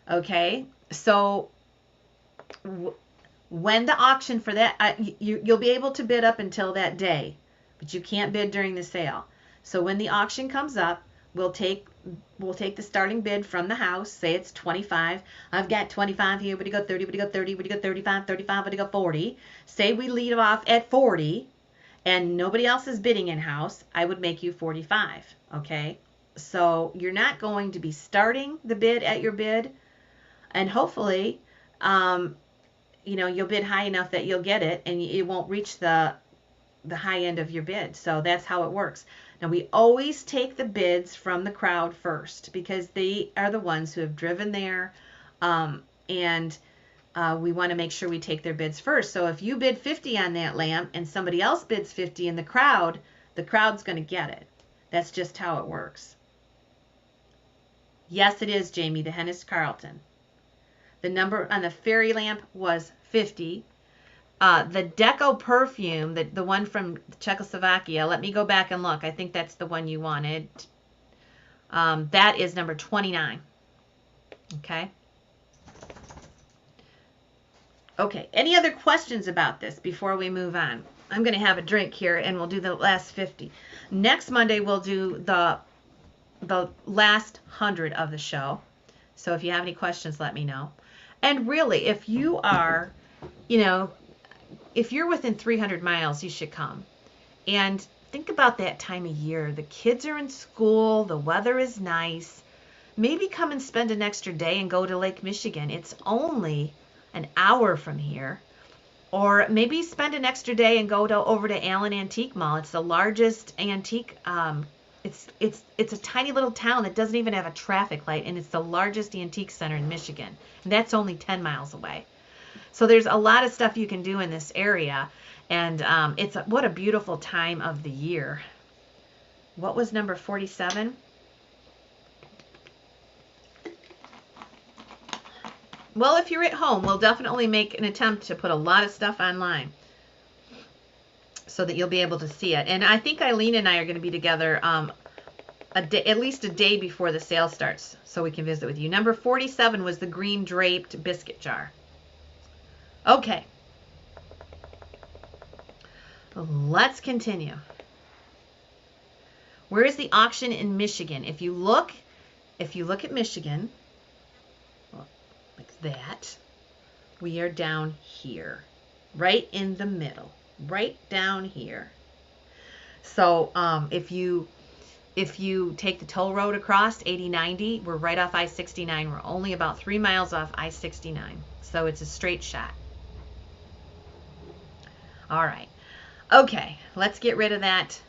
Okay? So when the auction for that, you'll be able to bid up until that day, but you can't bid during the sale. So when the auction comes up, we'll take the starting bid from the house. Say it's 25. I've got 25 here. Would you go 30? Would you go 30? Would you go 35? 35? Would you go 40? Say we lead off at 40 and nobody else is bidding in house. I would make you 45. Okay? So you're not going to be starting the bid at your bid, and hopefully you'll bid high enough that you'll get it and it won't reach the high end of your bid. So that's how it works. Now, we always take the bids from the crowd first because they are the ones who have driven there, and we want to make sure we take their bids first. So if you bid 50 on that lamp and somebody else bids 50 in the crowd's going to get it. That's just how it works. Yes, it is, Jamie, the Hennis Carlton. The number on the fairy lamp was 50. The Deco perfume, the one from Czechoslovakia, let me go back and look. I think that's the one you wanted. That is number 29. Okay. Okay, any other questions about this before we move on? I'm going to have a drink here and we'll do the last 50. Next Monday we'll do the last 100 of the show. So if you have any questions, let me know. And really, if you are, if you're within 300 miles, you should come. And think about that time of year. The kids are in school. The weather is nice. Maybe come and spend an extra day and go to Lake Michigan. It's only an hour from here. Or maybe spend an extra day and go over to Allen Antique Mall. It's the largest antique. It's a tiny little town that doesn't even have a traffic light, and it's the largest antique center in Michigan. And that's only 10 miles away. So there's a lot of stuff you can do in this area, and what a beautiful time of the year. What was number 47? Well, if you're at home, we'll definitely make an attempt to put a lot of stuff online so that you'll be able to see it. And I think Eileen and I are going to be together at least a day before the sale starts so we can visit with you. Number 47 was the green draped biscuit jar. Okay. Let's continue. Where is the auction in Michigan? If you look at Michigan, like that, we are down here, right in the middle, right down here. So if you if you take the toll road across 80-90, we're right off I-69. We're only about 3 miles off I-69. So it's a straight shot. All right. Okay, let's get rid of that.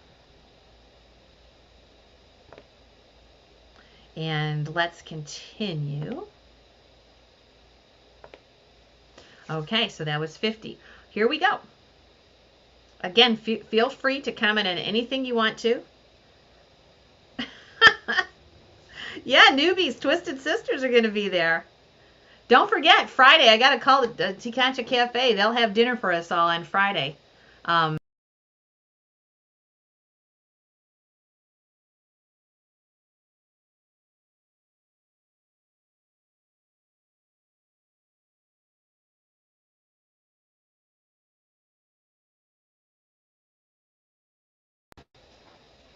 And let's continue. Okay, so that was 50. Here we go. Again, feel free to comment on anything you want to. Yeah, newbies, Twisted Sisters are going to be there. Don't forget, Friday, I got to call the Tique Cafe. They'll have dinner for us all on Friday.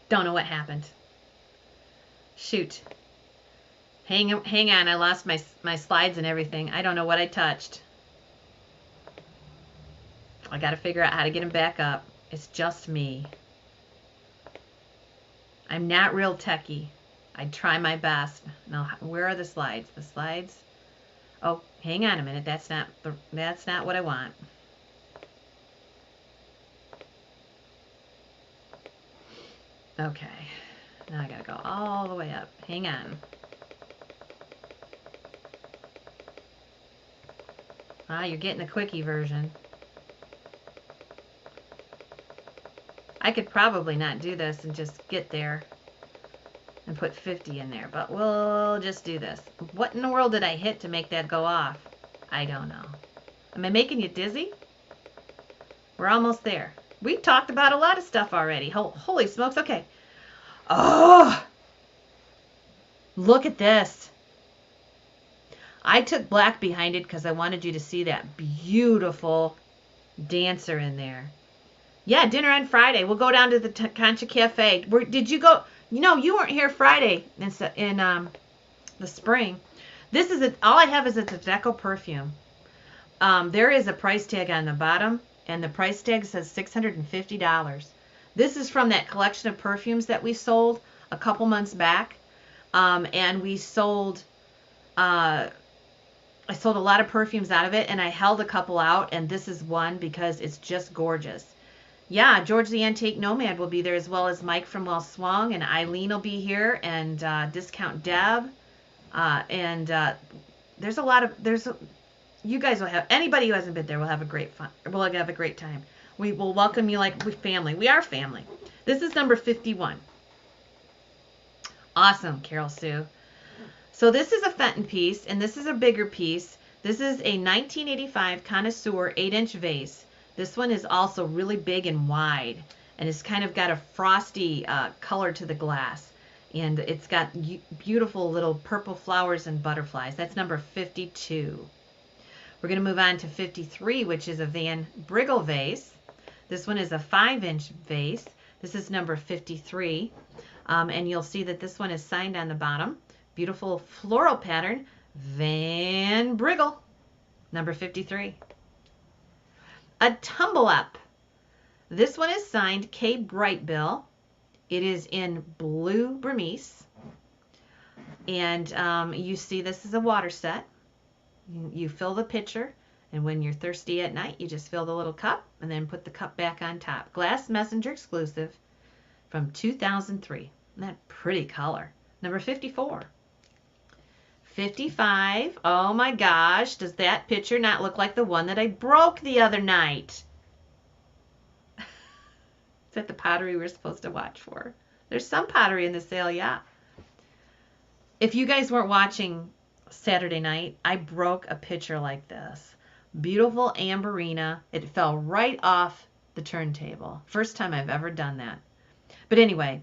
Don't know what happened. Shoot. Hang on, I lost my slides and everything. I don't know what I touched. I got to figure out how to get them back up. It's just me. I'm not real techie. I try my best. Now, where are the slides? The slides? Oh, hang on a minute. That's not what I want. Okay. Now I got to go all the way up. Hang on. Ah, you're getting the quickie version. I could probably not do this and just get there and put 50 in there, but we'll just do this. What in the world did I hit to make that go off? I don't know. Am I making you dizzy? We're almost there. We talked about a lot of stuff already. Holy smokes. Okay. Oh, look at this. I took black behind it because I wanted you to see that beautiful dancer in there. Yeah, dinner on Friday. We'll go down to the Concha Cafe. Did you go? You know, you weren't here Friday in the spring. This is all I have is it's a deco perfume. There is a price tag on the bottom, and the price tag says $650. This is from that collection of perfumes that we sold a couple months back, and we sold. I sold a lot of perfumes out of it, and I held a couple out, and this is one because it's just gorgeous. Yeah, George the Antique Nomad will be there, as well as Mike from Well Swung, and Eileen will be here, and Discount Deb, and there's a lot of you guys will have, anybody who hasn't been there will have a great fun. We'll have a great time. We will welcome you like family. We are family. This is number 51. Awesome, Carol Sue. So this is a Fenton piece, and this is a bigger piece. This is a 1985 Connoisseur 8-inch vase. This one is also really big and wide, and it's kind of got a frosty color to the glass. And it's got beautiful little purple flowers and butterflies. That's number 52. We're going to move on to 53, which is a Van Briggle vase. This one is a 5-inch vase. This is number 53. And you'll see that this one is signed on the bottom. Beautiful floral pattern, Van Briggle, number 53. A Tumble Up. This one is signed K. Brightbill. It is in blue Burmese. And you see this is a water set. You fill the pitcher, and when you're thirsty at night, you just fill the little cup and then put the cup back on top. Glass Messenger exclusive from 2003. Isn't that pretty color? Number 54. 55. Oh my gosh, does that pitcher not look like the one that I broke the other night? Is that the pottery we're supposed to watch for? There's some pottery in the sale, yeah. If you guys weren't watching Saturday night, I broke a pitcher like this. Beautiful amberina. It fell right off the turntable. First time I've ever done that. But anyway,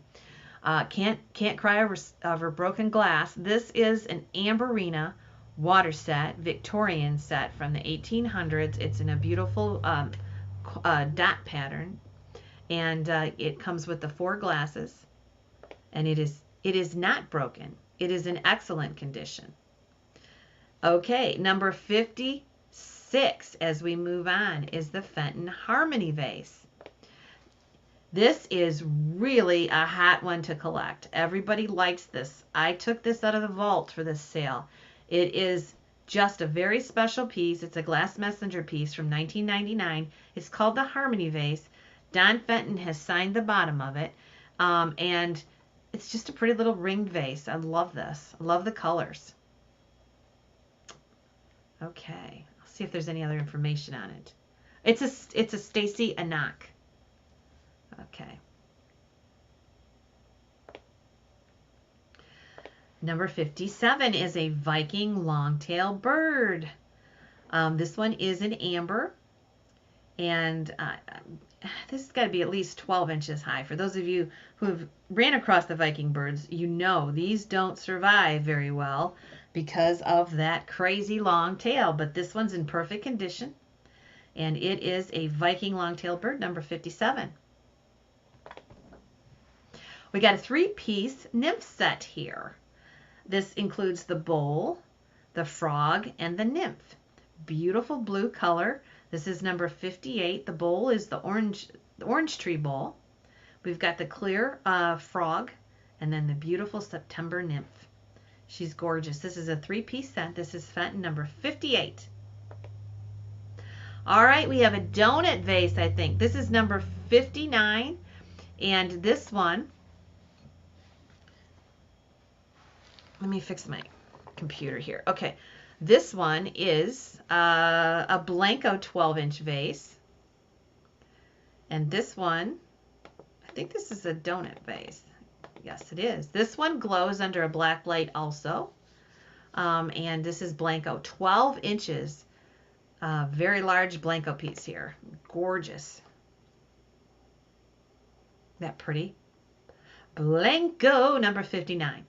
can't cry over broken glass. This is an amberina water set, Victorian set from the 1800s. It's in a beautiful dot pattern, and it comes with the 4 glasses, and it is not broken. It is in excellent condition. Okay, number 56 as we move on is the Fenton Harmony vase. This is really a hot one to collect. Everybody likes this. I took this out of the vault for this sale. It is just a very special piece. It's a glass messenger piece from 1999. It's called the Harmony Vase. Don Fenton has signed the bottom of it. And it's just a pretty little ringed vase. I love this. I love the colors. Okay. I'll see if there's any other information on it. It's a Stacy Anak. Okay. Number 57 is a Viking long-tailed bird. This one is in amber, and this has got to be at least 12 inches high. For those of you who have ran across the Viking birds, you know these don't survive very well because of that crazy long tail, but this one's in perfect condition, and it is a Viking long-tailed bird, number 57. We got a 3-piece nymph set here. This includes the bowl, the frog, and the nymph. Beautiful blue color. This is number 58. The bowl is the orange tree bowl. We've got the clear frog, and then the beautiful September nymph. She's gorgeous. This is a 3-piece set. This is Fenton number 58. All right, we have a donut vase, I think. This is number 59, and this one, let me fix my computer here. Okay, this one is a Blanco 12-inch vase. And this one, I think this is a donut vase. Yes, it is. This one glows under a black light also. And this is Blanco, 12 inches. Very large Blanco piece here. Gorgeous. Isn't that pretty? Blanco, number 59.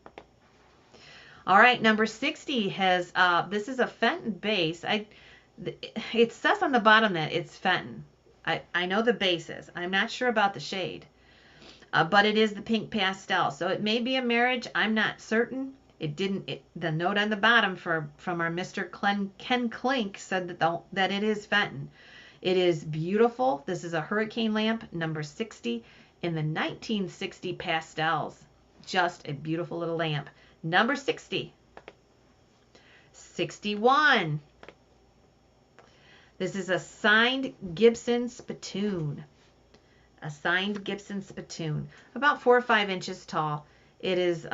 All right, number 60 has, this is a Fenton base. It says on the bottom that it's Fenton. I know the base is. I'm not sure about the shade, but it is the pink pastel. So it may be a marriage. I'm not certain. The note on the bottom from our Mr. Ken Klink said that it is Fenton. It is beautiful. This is a hurricane lamp, number 60, in the 1960 pastels. Just a beautiful little lamp. Number 60. 61. This is a signed Gibson spittoon. A signed Gibson spittoon. About 4 or 5 inches tall. It is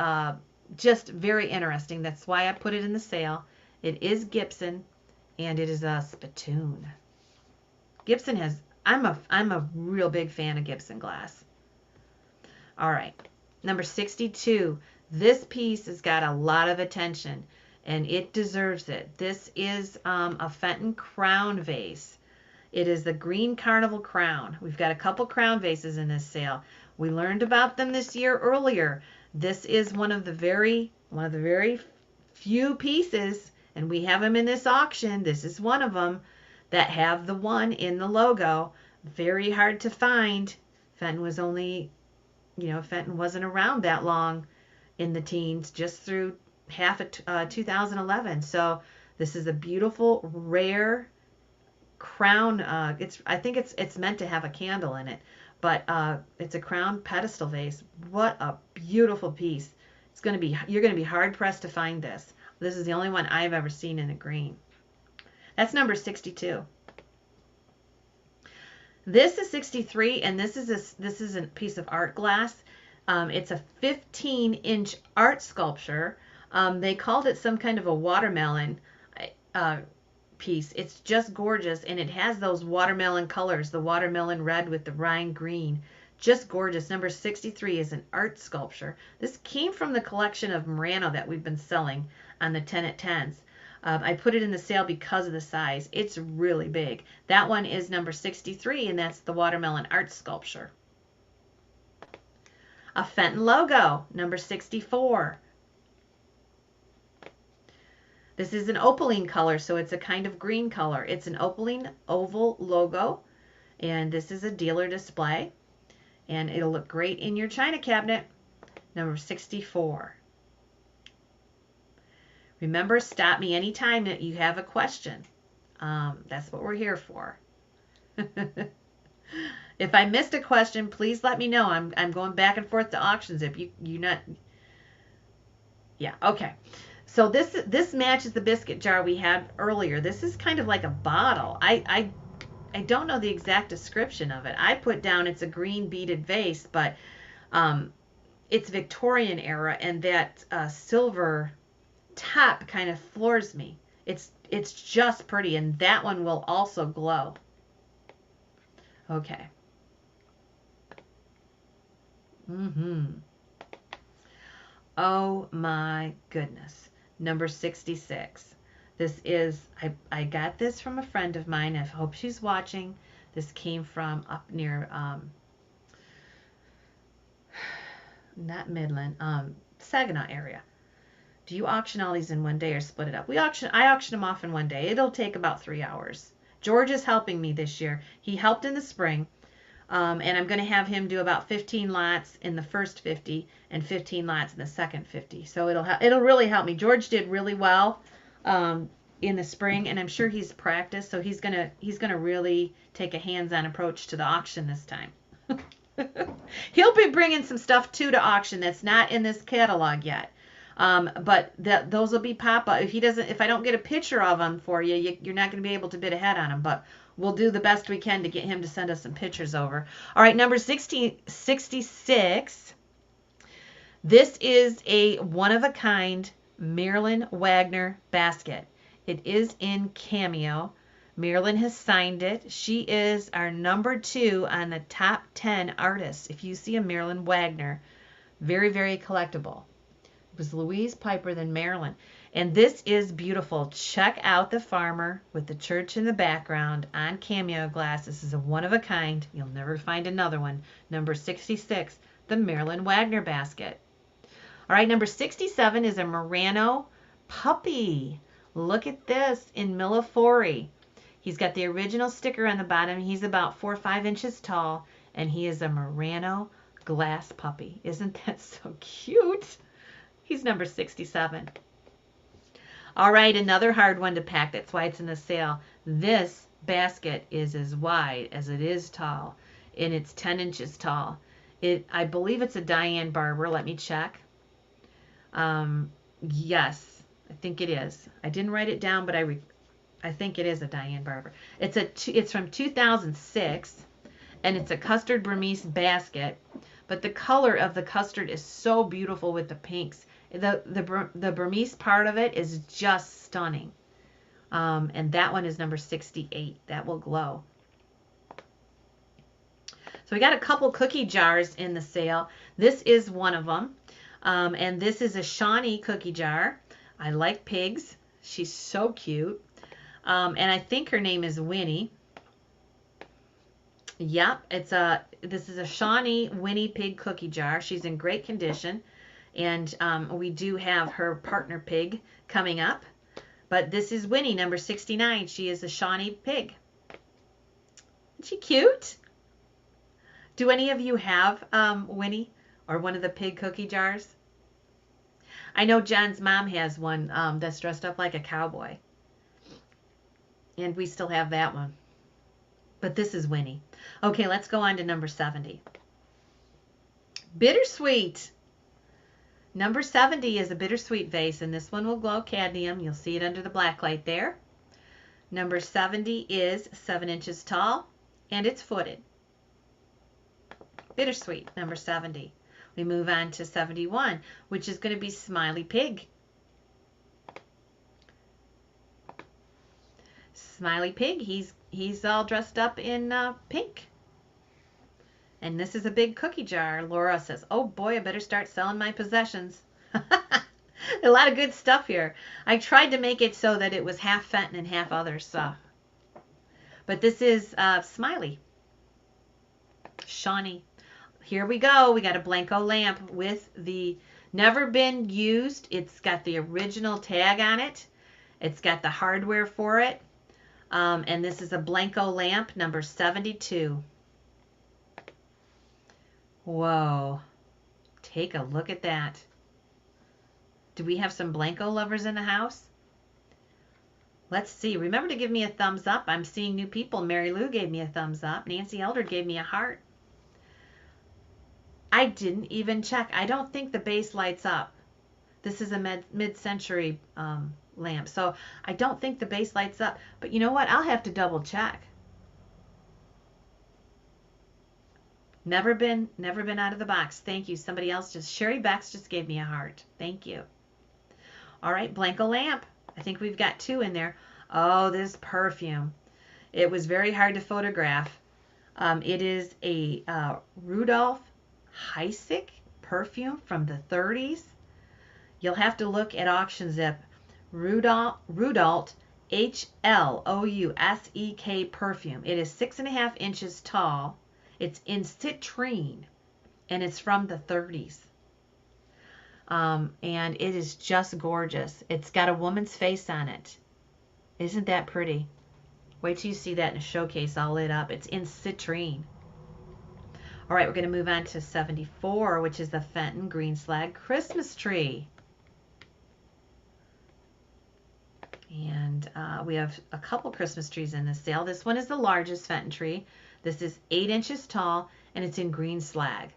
just very interesting. That's why I put it in the sale. It is Gibson, and it is a spittoon. Gibson has, I'm a real big fan of Gibson glass. All right. Number 62. This piece has got a lot of attention, and it deserves it. This is a Fenton crown vase. It is the Green Carnival crown. We've got a couple crown vases in this sale. We learned about them this year earlier. This is one of the very few pieces, and we have them in this auction. This is one of them that have the one in the logo. Very hard to find. Fenton was only, Fenton wasn't around that long in the teens, just through half of 2011. So this is a beautiful, rare crown. I think it's meant to have a candle in it, but it's a crown pedestal vase. What a beautiful piece! You're gonna be hard pressed to find this. This is the only one I've ever seen in a green. That's number 62. This is 63, and this is a piece of art glass. It's a 15-inch art sculpture. They called it some kind of a watermelon piece. It's just gorgeous, and it has those watermelon colors, the watermelon red with the Rhine green. Just gorgeous. Number 63 is an art sculpture. This came from the collection of Murano that we've been selling on the 10 at 10s. I put it in the sale because of the size. It's really big. That one is number 63, and that's the watermelon art sculpture. A Fenton logo, number 64. This is an opaline color, so it's a kind of green color. It's an opaline oval logo, and this is a dealer display, and it'll look great in your china cabinet. Number 64. Remember, stop me anytime that you have a question. That's what we're here for. If I missed a question, please let me know. I'm going back and forth to auctions. If you not, yeah, okay. So this matches the biscuit jar we had earlier. This is kind of like a bottle. I don't know the exact description of it. I put down it's a green beaded vase, but it's Victorian era, and that silver top kind of floors me. It's just pretty, and that one will also glow. Okay. Oh my goodness. Number 66. This is, I got this from a friend of mine. I hope she's watching. This came from up near, not Midland, Saginaw area. Do you auction all these in one day or split it up? I auction them off in one day. It'll take about 3 hours. George is helping me this year. He helped in the spring. And I'm going to have him do about 15 lots in the first 50 and 15 lots in the second 50. So it'll really help me. George did really well in the spring, and I'm sure he's practiced. So he's gonna really take a hands-on approach to the auction this time. He'll be bringing some stuff too to auction that's not in this catalog yet. But those will be pop-up. If I don't get a picture of them for you, you're not going to be able to bid ahead on them. But we'll do the best we can to get him to send us some pictures over. All right, number 66. This is a one-of-a-kind Marilyn Wagner basket. It is in Cameo. Marilyn has signed it. She is our number 2 on the top 10 artists. If you see a Marilyn Wagner, very, very collectible. It was Louise Piper, then Marilyn. And this is beautiful. Check out the farmer with the church in the background on Cameo glass. This is a one-of-a-kind. You'll never find another one. Number 66, the Marilyn Wagner basket. All right, number 67 is a Murano puppy. Look at this in Millefori. He's got the original sticker on the bottom. He's about 4 or 5 inches tall, and he is a Murano glass puppy. Isn't that so cute? He's number 67. All right, another hard one to pack. That's why it's in the sale. This basket is as wide as it is tall, and it's 10 inches tall. I believe it's a Diane Barber. Let me check. Yes, I think it is. I didn't write it down, but I think it is a Diane Barber. It's from 2006, and it's a custard Burmese basket. But the color of the custard is so beautiful with the pinks. The Burmese part of it is just stunning. And that one is number 68. That will glow. So we got a couple cookie jars in the sale. This is one of them. And this is a Shawnee cookie jar. I like pigs. She's so cute. And I think her name is Winnie. Yep, this is a Shawnee Winnie pig cookie jar. She's in great condition. And we do have her partner pig coming up. But this is Winnie, number 69. She is a Shawnee pig. Isn't she cute? Do any of you have Winnie or one of the pig cookie jars? I know John's mom has one that's dressed up like a cowboy. And we still have that one. But this is Winnie. Okay, let's go on to number 70. Bittersweet. Number 70 is a bittersweet vase, and this one will glow cadmium. You'll see it under the black light there. Number 70 is 7 inches tall, and it's footed. Bittersweet, number 70. We move on to 71, which is going to be Smiley Pig. Smiley Pig, he's all dressed up in pink. And this is a big cookie jar. Laura says, oh boy, I better start selling my possessions. A lot of good stuff here. I tried to make it so that it was half Fenton and half other stuff. But this is Smiley. Shawnee. Here we go. We got a Blanco lamp with the never been used. It's got the original tag on it. It's got the hardware for it. And this is a Blanco lamp, number 72. Whoa. Take a look at that. Do we have some Blanco lovers in the house? Let's see. Remember to give me a thumbs up. I'm seeing new people. Mary Lou gave me a thumbs up. Nancy Elder gave me a heart. I didn't even check. I don't think the base lights up. This is a mid-century lamp, so I don't think the base lights up. But you know what? I'll have to double check. Never been out of the box. Thank you. Somebody else Sherry Bex just gave me a heart. Thank you. All right, Blanco lamp. I think we've got 2 in there. Oh, this perfume. It was very hard to photograph. It is a Rudolph Heisig perfume from the 30s. You'll have to look at Auction Zip. Rudolph Hlousek perfume. It is 6.5 inches tall. It's in citrine, and it's from the 30s. And it is just gorgeous. It's got a woman's face on it. Isn't that pretty? Wait till you see that in a showcase all lit up. It's in citrine. All right, we're going to move on to 74, which is the Fenton Green Slag Christmas Tree. And we have a couple Christmas trees in this sale. This one is the largest Fenton tree. This is 8 inches tall, and it's in green slag.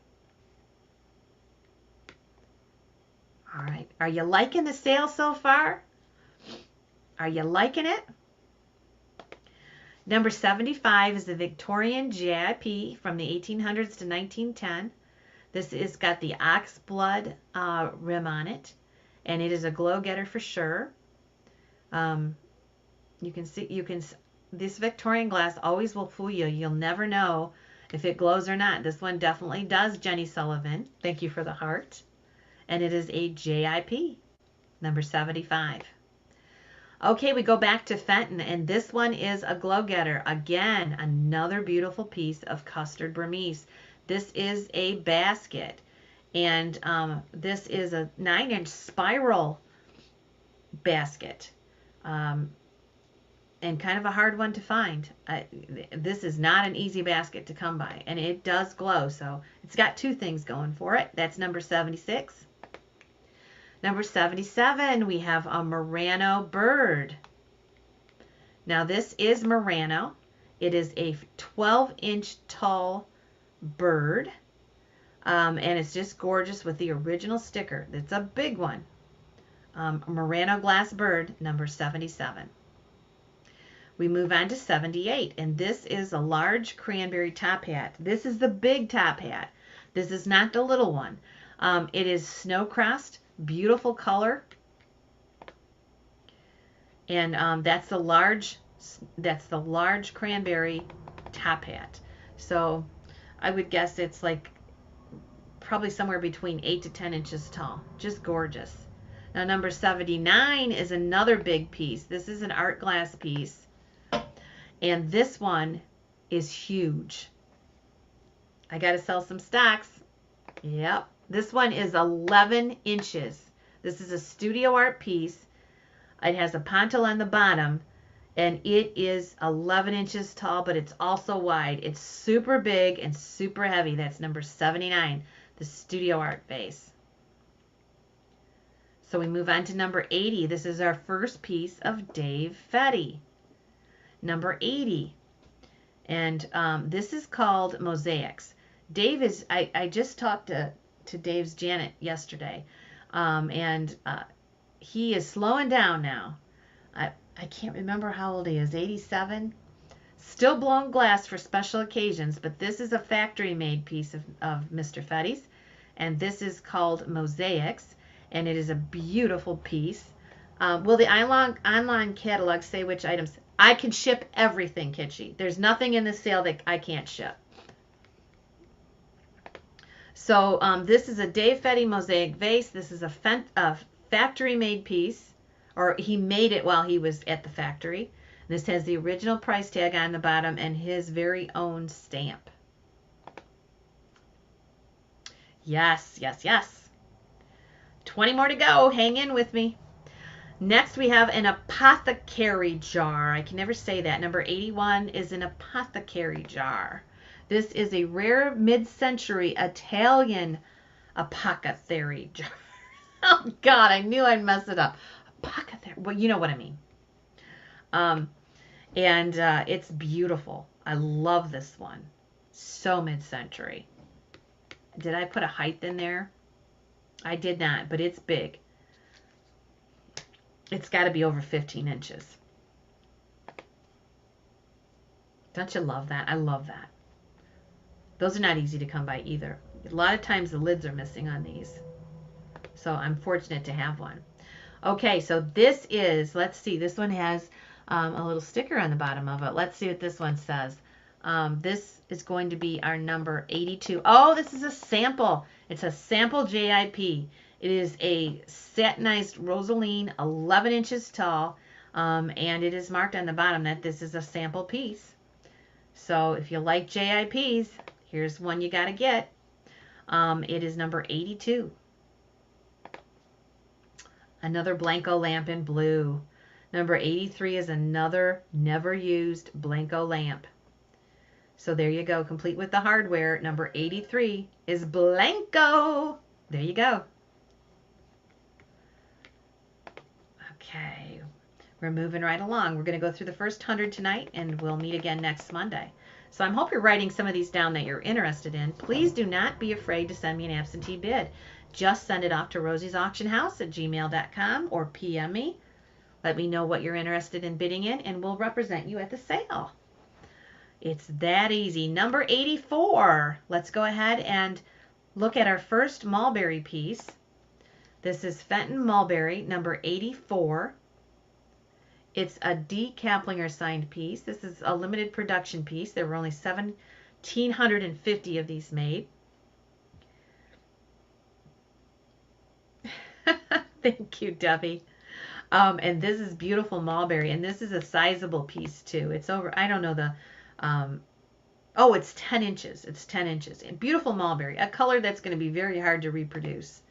All right. Are you liking the sale so far? Are you liking it? Number 75 is the Victorian JIP from the 1800s to 1910. This has got the ox blood rim on it, and it is a glow getter for sure. This Victorian glass always will fool you. You'll never know if it glows or not. This one definitely does, Jenny Sullivan. Thank you for the heart. And it is a JIP, number 75. Okay, we go back to Fenton, and this one is a glow getter. Again, another beautiful piece of custard Burmese. This is a basket, and this is a 9-inch spiral basket, and kind of a hard one to find. This is not an easy basket to come by, and it does glow, so it's got 2 things going for it. That's number 76. Number 77, we have a Murano bird. Now this is Murano. It is a 12-inch tall bird, and it's just gorgeous with the original sticker. It's a big one. Murano glass bird, number 77. We move on to 78, and this is a large cranberry top hat. This is the big top hat. This is not the little one. It is snow crust. Beautiful color, and that's the large cranberry top hat. So I would guess it's like probably somewhere between 8 to 10 inches tall. Just gorgeous. Now number 79 is another big piece. This is an art glass piece, and this one is huge. I got to sell some stocks. Yep. This one is 11 inches. This is a studio art piece. It has a pontil on the bottom, and it is 11 inches tall, but it's also wide. It's super big and super heavy. That's number 79, the studio art vase. So we move on to number 80. This is our first piece of Dave Fetty. Number 80. And this is called Mosaics. Dave is, I just talked to Dave's Janet yesterday, and he is slowing down now. I can't remember how old he is, 87? Still blowing glass for special occasions, but this is a factory-made piece of Mr. Fetty's, and this is called Mosaics, and it is a beautiful piece. Will the online catalog say which items? I can ship everything, Kitschy. There's nothing in the sale that I can't ship. So this is a Dave Fetty mosaic vase. This is a factory-made piece, or he made it while he was at the factory. This has the original price tag on the bottom and his very own stamp. Yes, yes, yes. 20 more to go. Hang in with me. Next, we have an apothecary jar. I can never say that. Number 81 is an apothecary jar. This is a rare mid-century Italian apothecary jar. Oh, God, I knew I'd mess it up. Apothecary. Well, you know what I mean. And it's beautiful. I love this one. So mid-century. Did I put a height in there? I did not, but it's big. It's got to be over 15 inches. Don't you love that? I love that. Those are not easy to come by either. A lot of times the lids are missing on these. So I'm fortunate to have one. Okay, so this is, let's see, this one has a little sticker on the bottom of it. Let's see what this one says. This is going to be our number 82. Oh, this is a sample. It's a sample JIP. It is a satinized rosaline, 11 inches tall, and it is marked on the bottom that this is a sample piece. So if you like JIPs, here's one you got to get. It is number 82. Another Blanco lamp in blue. Number 83 is another never used Blanco lamp. So there you go, complete with the hardware. Number 83 is Blanco. There you go. Okay, we're moving right along. We're going to go through the first 100 tonight, and we'll meet again next Monday. So I hope you're writing some of these down that you're interested in. Please do not be afraid to send me an absentee bid. Just send it off to rosiesauctionhouse@gmail.com or PM me. Let me know what you're interested in bidding in, and we'll represent you at the sale. It's that easy. Number 84. Let's go ahead and look at our first mulberry piece. This is Fenton Mulberry, number 84. It's a D. Kaplinger signed piece. This is a limited production piece. There were only 1,750 of these made. Thank you, Debbie. And this is beautiful mulberry, and this is a sizable piece too. It's over, I don't know the, oh, it's 10 inches. It's 10 inches. And beautiful mulberry, a color that's going to be very hard to reproduce.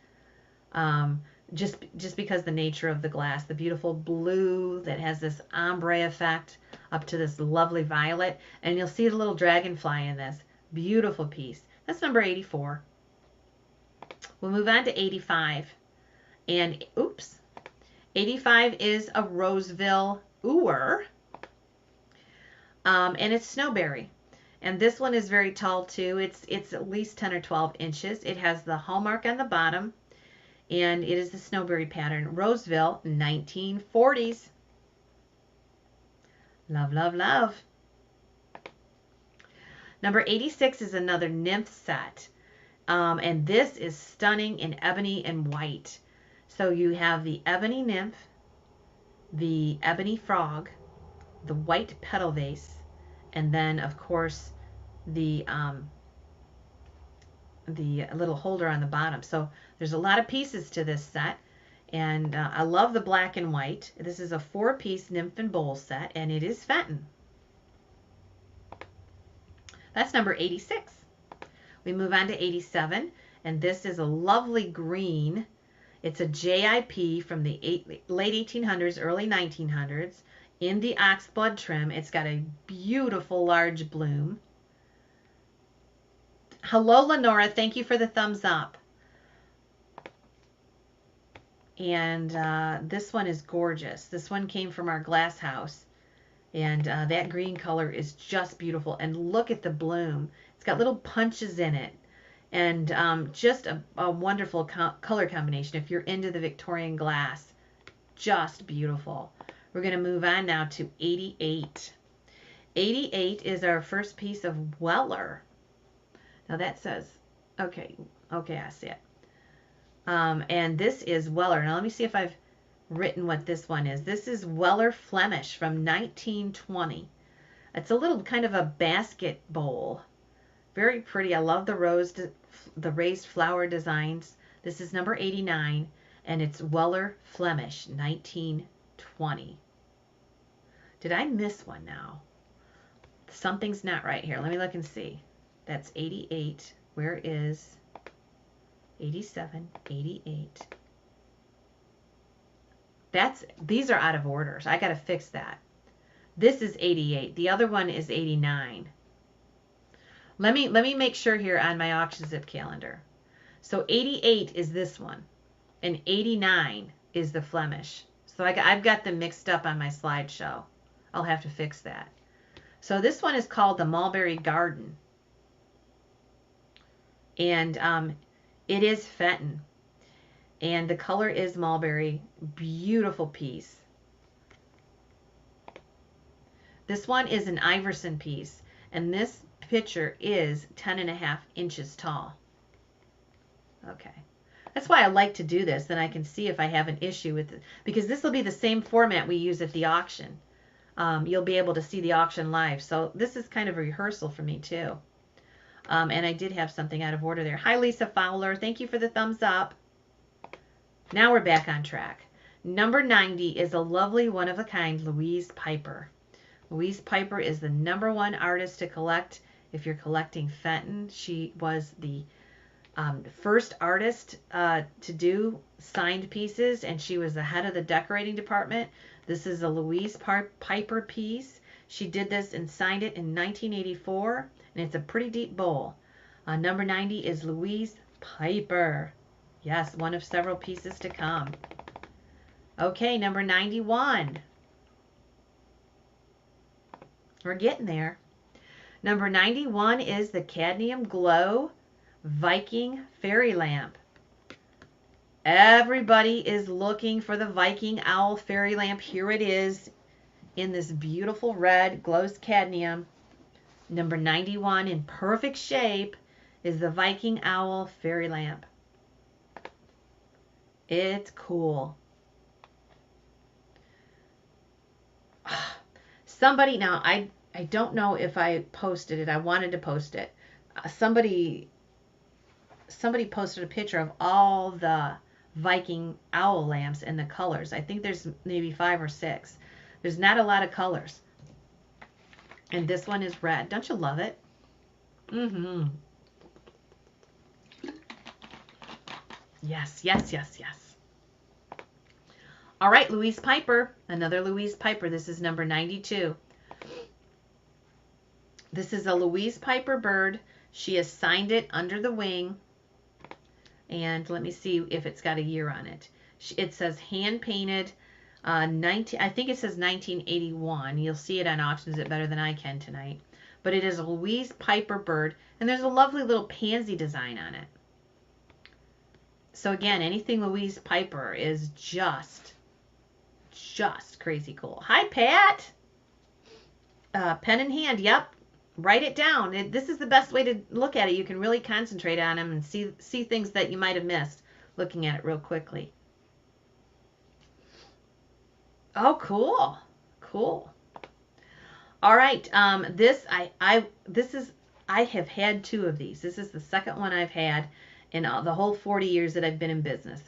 Just because the nature of the glass, the beautiful blue that has this ombre effect up to this lovely violet, and you'll see a little dragonfly in this. Beautiful piece. That's number 84. We'll move on to 85. And, oops, 85 is a Roseville Ooer, and it's Snowberry. And this one is very tall too. It's at least 10 or 12 inches. It has the hallmark on the bottom, and it is the Snowberry pattern. Roseville, 1940s. Love, love, love. Number 86 is another nymph set, and this is stunning in ebony and white. So you have the ebony nymph, the ebony frog, the white petal vase, and then of course the little holder on the bottom. So there's a lot of pieces to this set, and I love the black and white. This is a 4-piece nymph and bowl set, and it is Fenton. That's number 86. We move on to 87, and this is a lovely green. It's a JIP from the late 1800s, early 1900s, in the oxblood trim. It's got a beautiful large bloom. Hello, Lenora. Thank you for the thumbs up. And this one is gorgeous. This one came from our glass house. And that green color is just beautiful. And look at the bloom. It's got little punches in it. And just a wonderful color combination if you're into the Victorian glass. Just beautiful. We're going to move on now to 88. 88 is our first piece of Weller. Now that says, okay, I see it. And this is Weller. Now let me see if I've written what this one is. This is Weller Flemish from 1920. It's a little kind of a basket bowl. Very pretty. I love the raised flower designs. This is number 89, and it's Weller Flemish, 1920. Did I miss one now? Something's not right here. Let me look and see. That's 88. Where is 87, 88? These are out of order, so I got to fix that. This is 88. The other one is 89. Let me make sure here on my auction zip calendar. So 88 is this one, and 89 is the Flemish. So I've got them mixed up on my slideshow. I'll have to fix that. So this one is called the Mulberry Garden. And it is Fenton. And the color is mulberry. Beautiful piece. This one is an Iverson piece. And this picture is 10.5 inches tall. Okay. That's why I like to do this. Then I can see if I have an issue with it. Because this will be the same format we use at the auction. You'll be able to see the auction live. So this is kind of a rehearsal for me too. And I did have something out of order there. Hi, Lisa Fowler. Thank you for the thumbs up. Now we're back on track. Number 90 is a lovely one-of-a-kind Louise Piper. Louise Piper is the #1 artist to collect if you're collecting Fenton. She was the first artist to do signed pieces, and she was the head of the decorating department. This is a Louise Piper piece. She did this and signed it in 1984, and it's a pretty deep bowl. Number 90 is Louise Piper. Yes, one of several pieces to come. Okay, number 91. We're getting there. Number 91 is the Cadmium Glow Viking Fairy Lamp. Everybody is looking for the Viking Owl Fairy Lamp. Here it is in this beautiful red, glows cadmium. Number 91 in perfect shape is the Viking Owl Fairy Lamp. It's cool. Somebody, now I don't know if I posted it. I wanted to post it. Somebody posted a picture of all the Viking owl lamps and the colors. I think there's maybe 5 or 6. There's not a lot of colors. And this one is red. Don't you love it? Mm-hmm. Yes, yes, yes, yes. All right, Louise Piper. Another Louise Piper. This is number 92. This is a Louise Piper bird. She has signed it under the wing. And let me see if it's got a year on it. It says hand painted. I think it says 1981. You'll see it on Auctions It Better Than I Can tonight. But it is a Louise Piper bird. And there's a lovely little pansy design on it. So again, anything Louise Piper is just crazy cool. Hi, Pat. Pen in hand. Yep. Write it down. This is the best way to look at it. You can really concentrate on them and see things that you might have missed looking at it real quickly. Oh, cool. Cool. All right. I have had 2 of these. This is the second one I've had in the whole 40 years that I've been in business.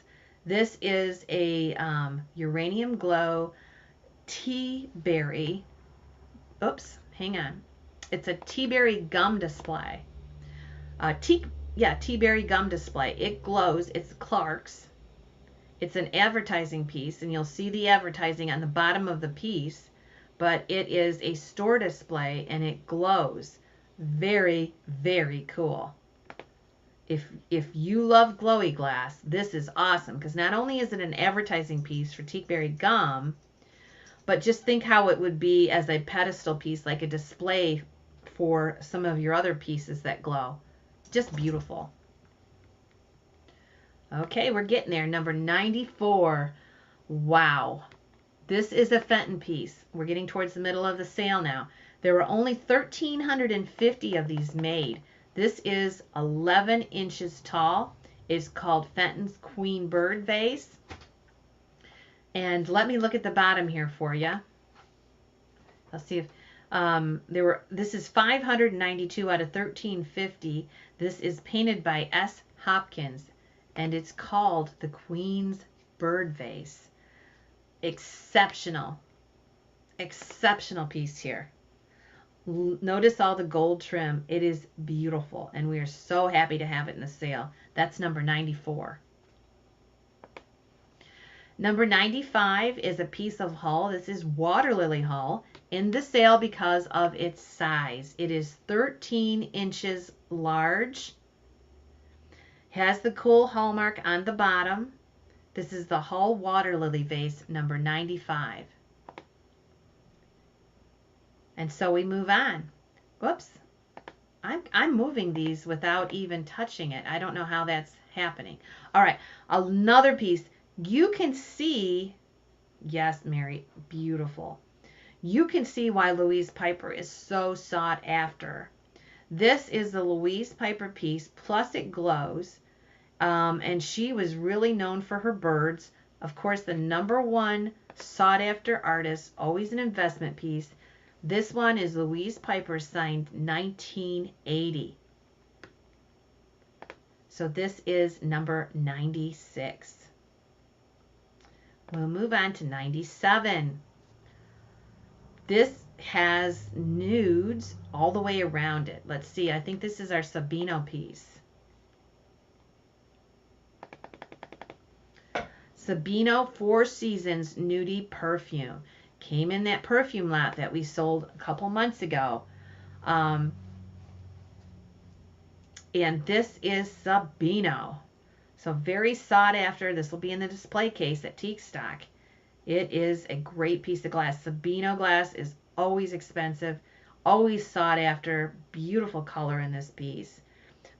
This is a uranium glow tea berry. Oops, hang on. It's a tea berry gum display. Tique, tea berry gum display. It glows. It's Clark's. It's an advertising piece, and you'll see the advertising on the bottom of the piece. But it is a store display, and it glows. Very, very cool. If you love glowy glass, this is awesome, because not only is it an advertising piece for Tique berry gum, but just think how it would be as a pedestal piece, like a display for some of your other pieces that glow. Just beautiful. Okay, we're getting there. Number 94. Wow. This is a Fenton piece. We're getting towards the middle of the sale now. There were only 1,350 of these made. This is 11 inches tall. It's called Fenton's Queen Bird Vase. And let me look at the bottom here for you. I'll see if this is 592 out of 1,350. This is painted by S. Hopkins, and it's called the Queen's Bird Vase. Exceptional piece here. Notice all the gold trim. It is beautiful, and we are so happy to have it in the sale. That's number 94. Number 95 is a piece of hull. This is water lily hull in the sale because of its size. It is 13 inches large. Has the cool hallmark on the bottom. This is the Hull Water Lily Vase number 95. And so we move on. Whoops. I'm moving these without even touching it. I don't know how that's happening. All right, another piece. You can see, yes, Mary, beautiful. You can see why Louise Piper is so sought after. This is the Louise Piper piece, plus it glows. And she was really known for her birds. Of course, the #1 sought after artist, always an investment piece. This one is Louise Piper, signed 1980. So this is number 96. We'll move on to 97. This has nudes all the way around it. Let's see. I think this is our Sabino piece. Sabino Four Seasons Nudie Perfume. Came in that perfume lot that we sold a couple months ago. And this is Sabino. So very sought after. This will be in the display case at Tique Stock. It is a great piece of glass. Sabino glass is always expensive, always sought after. Beautiful color in this piece.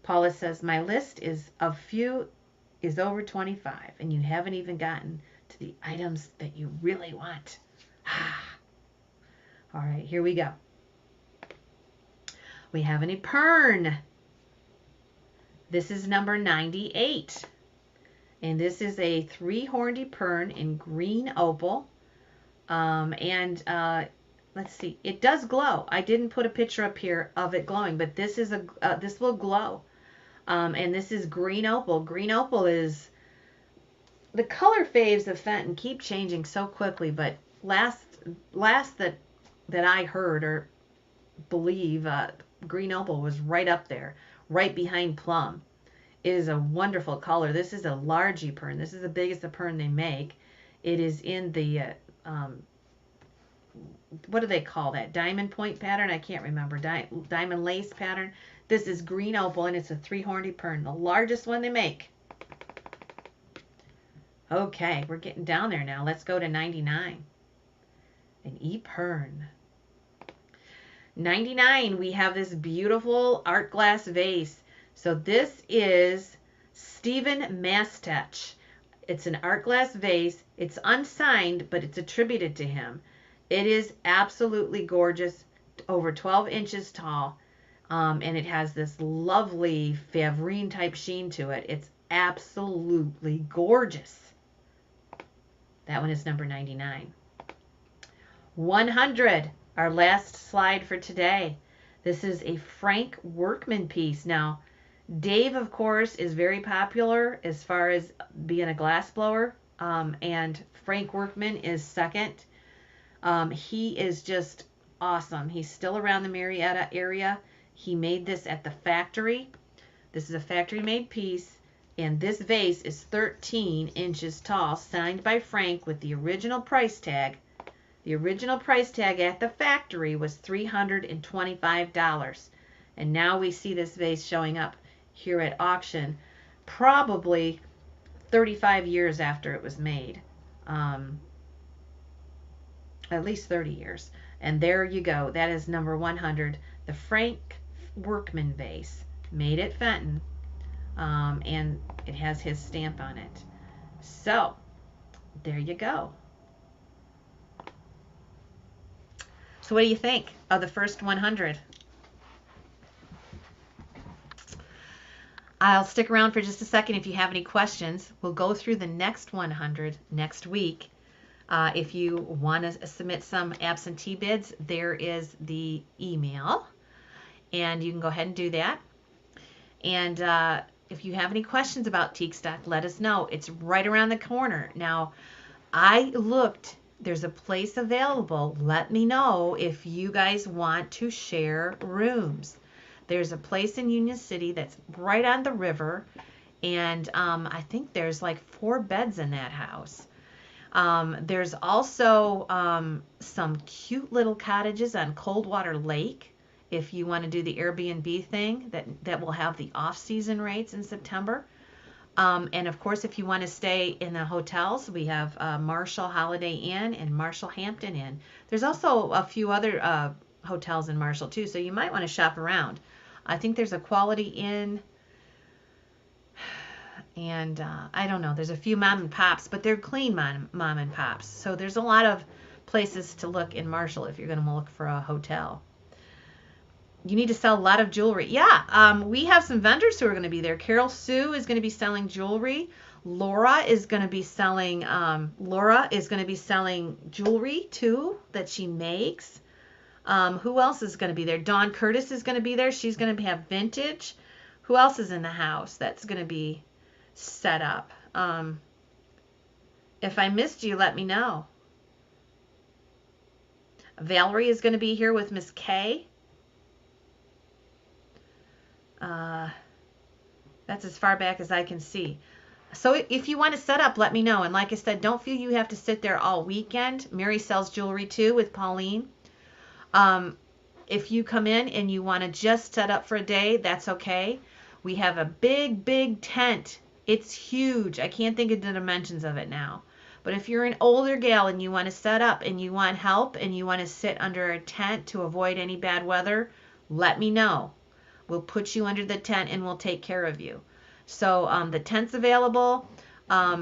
Paula says, my list is over 25, and you haven't even gotten to the items that you really want. All right, here we go. We have an Epergne. This is number 98. And this is a 3-horned Epergne in green opal. Let's see, it does glow. I didn't put a picture up here of it glowing, but this is this will glow. And this is green opal. Green opal is, the color faves of Fenton keep changing so quickly, but last that I heard or believe, green opal was right up there, right behind plum. It is a wonderful color. This is a large Epergne. This is the biggest Epergne they make. It is in the, what do they call that? Diamond point pattern? I can't remember. Diamond lace pattern. This is green opal, and it's a 3-horned Epergne, the largest one they make. Okay, we're getting down there now. Let's go to 99. An Epergne. 99, we have this beautiful art glass vase. So this is Stephen Mastech. It's an art glass vase. It's unsigned, but it's attributed to him. It is absolutely gorgeous, over 12 inches tall, and it has this lovely Favrine type sheen to it. It's absolutely gorgeous. That one is number 99. 100, our last slide for today. This is a Frank Workman piece. Now, Dave, of course, is very popular as far as being a glass blower, and Frank Workman is second. He is just awesome. He's still around the Marietta area. He made this at the factory. This is a factory-made piece, and this vase is 13 inches tall, signed by Frank with the original price tag. The original price tag at the factory was $325, and now we see this vase showing up here at auction, probably 35 years after it was made, at least 30 years. And there you go. That is number 100, the Frank Workman vase, made at Fenton, and it has his stamp on it. So there you go. So what do you think of the first 100? I'll stick around for just a second if you have any questions. We'll go through the next 100 next week. If you want to submit some absentee bids, there is the email, and you can go ahead and do that. And if you have any questions about Tique Stock, let us know. It's right around the corner. Now, I looked. There's a place available. Let me know if you guys want to share rooms. There's a place in Union City that's right on the river, and I think there's like 4 beds in that house. There's also some cute little cottages on Coldwater Lake if you want to do the Airbnb thing that will have the off-season rates in September. And of course, if you want to stay in the hotels, we have Marshall Holiday Inn and Marshall Hampton Inn. There's also a few other hotels in Marshall too, so you might want to shop around. I think there's a Quality Inn, and I don't know, there's a few mom and pops, but they're clean mom and pops. So there's a lot of places to look in Marshall if you're going to look for a hotel. You need to sell a lot of jewelry. Yeah, we have some vendors who are going to be there. Carol Sue is going to be selling jewelry. Laura is going to be selling jewelry too that she makes. Who else is going to be there? Dawn Curtis is going to be there. She's going to have vintage. Who else is in the house that's going to be set up? If I missed you, let me know. Valerie is going to be here with Miss Kay. That's as far back as I can see. So if you want to set up, let me know. And like I said, don't feel you have to sit there all weekend. Mary sells jewelry too with Pauline. If you come in and you want to just set up for a day, that's okay. We have a big tent. It's huge. I can't think of the dimensions of it now. But if you're an older gal and you want to set up and you want help and you want to sit under a tent to avoid any bad weather, let me know. We'll put you under the tent and we'll take care of you. So the tent's available.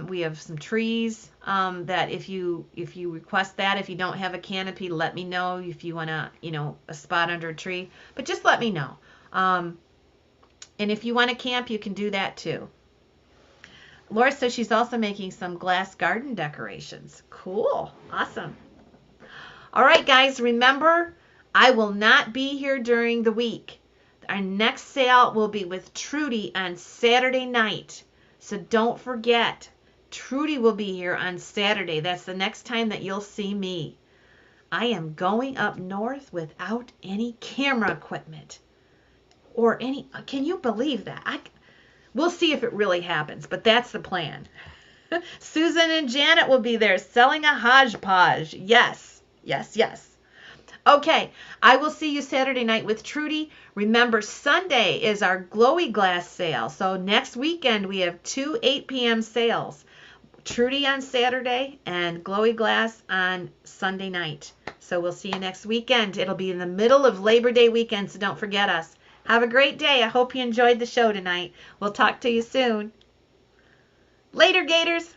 We have some trees that if you request that, if you don't have a canopy, let me know. If you want to, a spot under a tree, but just let me know. And if you want to camp, you can do that too. Laura says she's also making some glass garden decorations. Cool. Awesome. All right, guys, remember, I will not be here during the week. Our next sale will be with Trudy on Saturday night. So don't forget, Trudy will be here on Saturday. That's the next time that you'll see me. I am going up north without any camera equipment. Can you believe that? We'll see if it really happens, but that's the plan. Susan and Janet will be there selling a hodgepodge. Yes. Okay, I will see you Saturday night with Trudy. Remember, Sunday is our glowy glass sale. So next weekend we have 2 8 p.m. sales. Trudy on Saturday and glowy glass on Sunday night. So we'll see you next weekend. It'll be in the middle of Labor Day weekend, so don't forget us. Have a great day. I hope you enjoyed the show tonight. We'll talk to you soon. Later, Gators.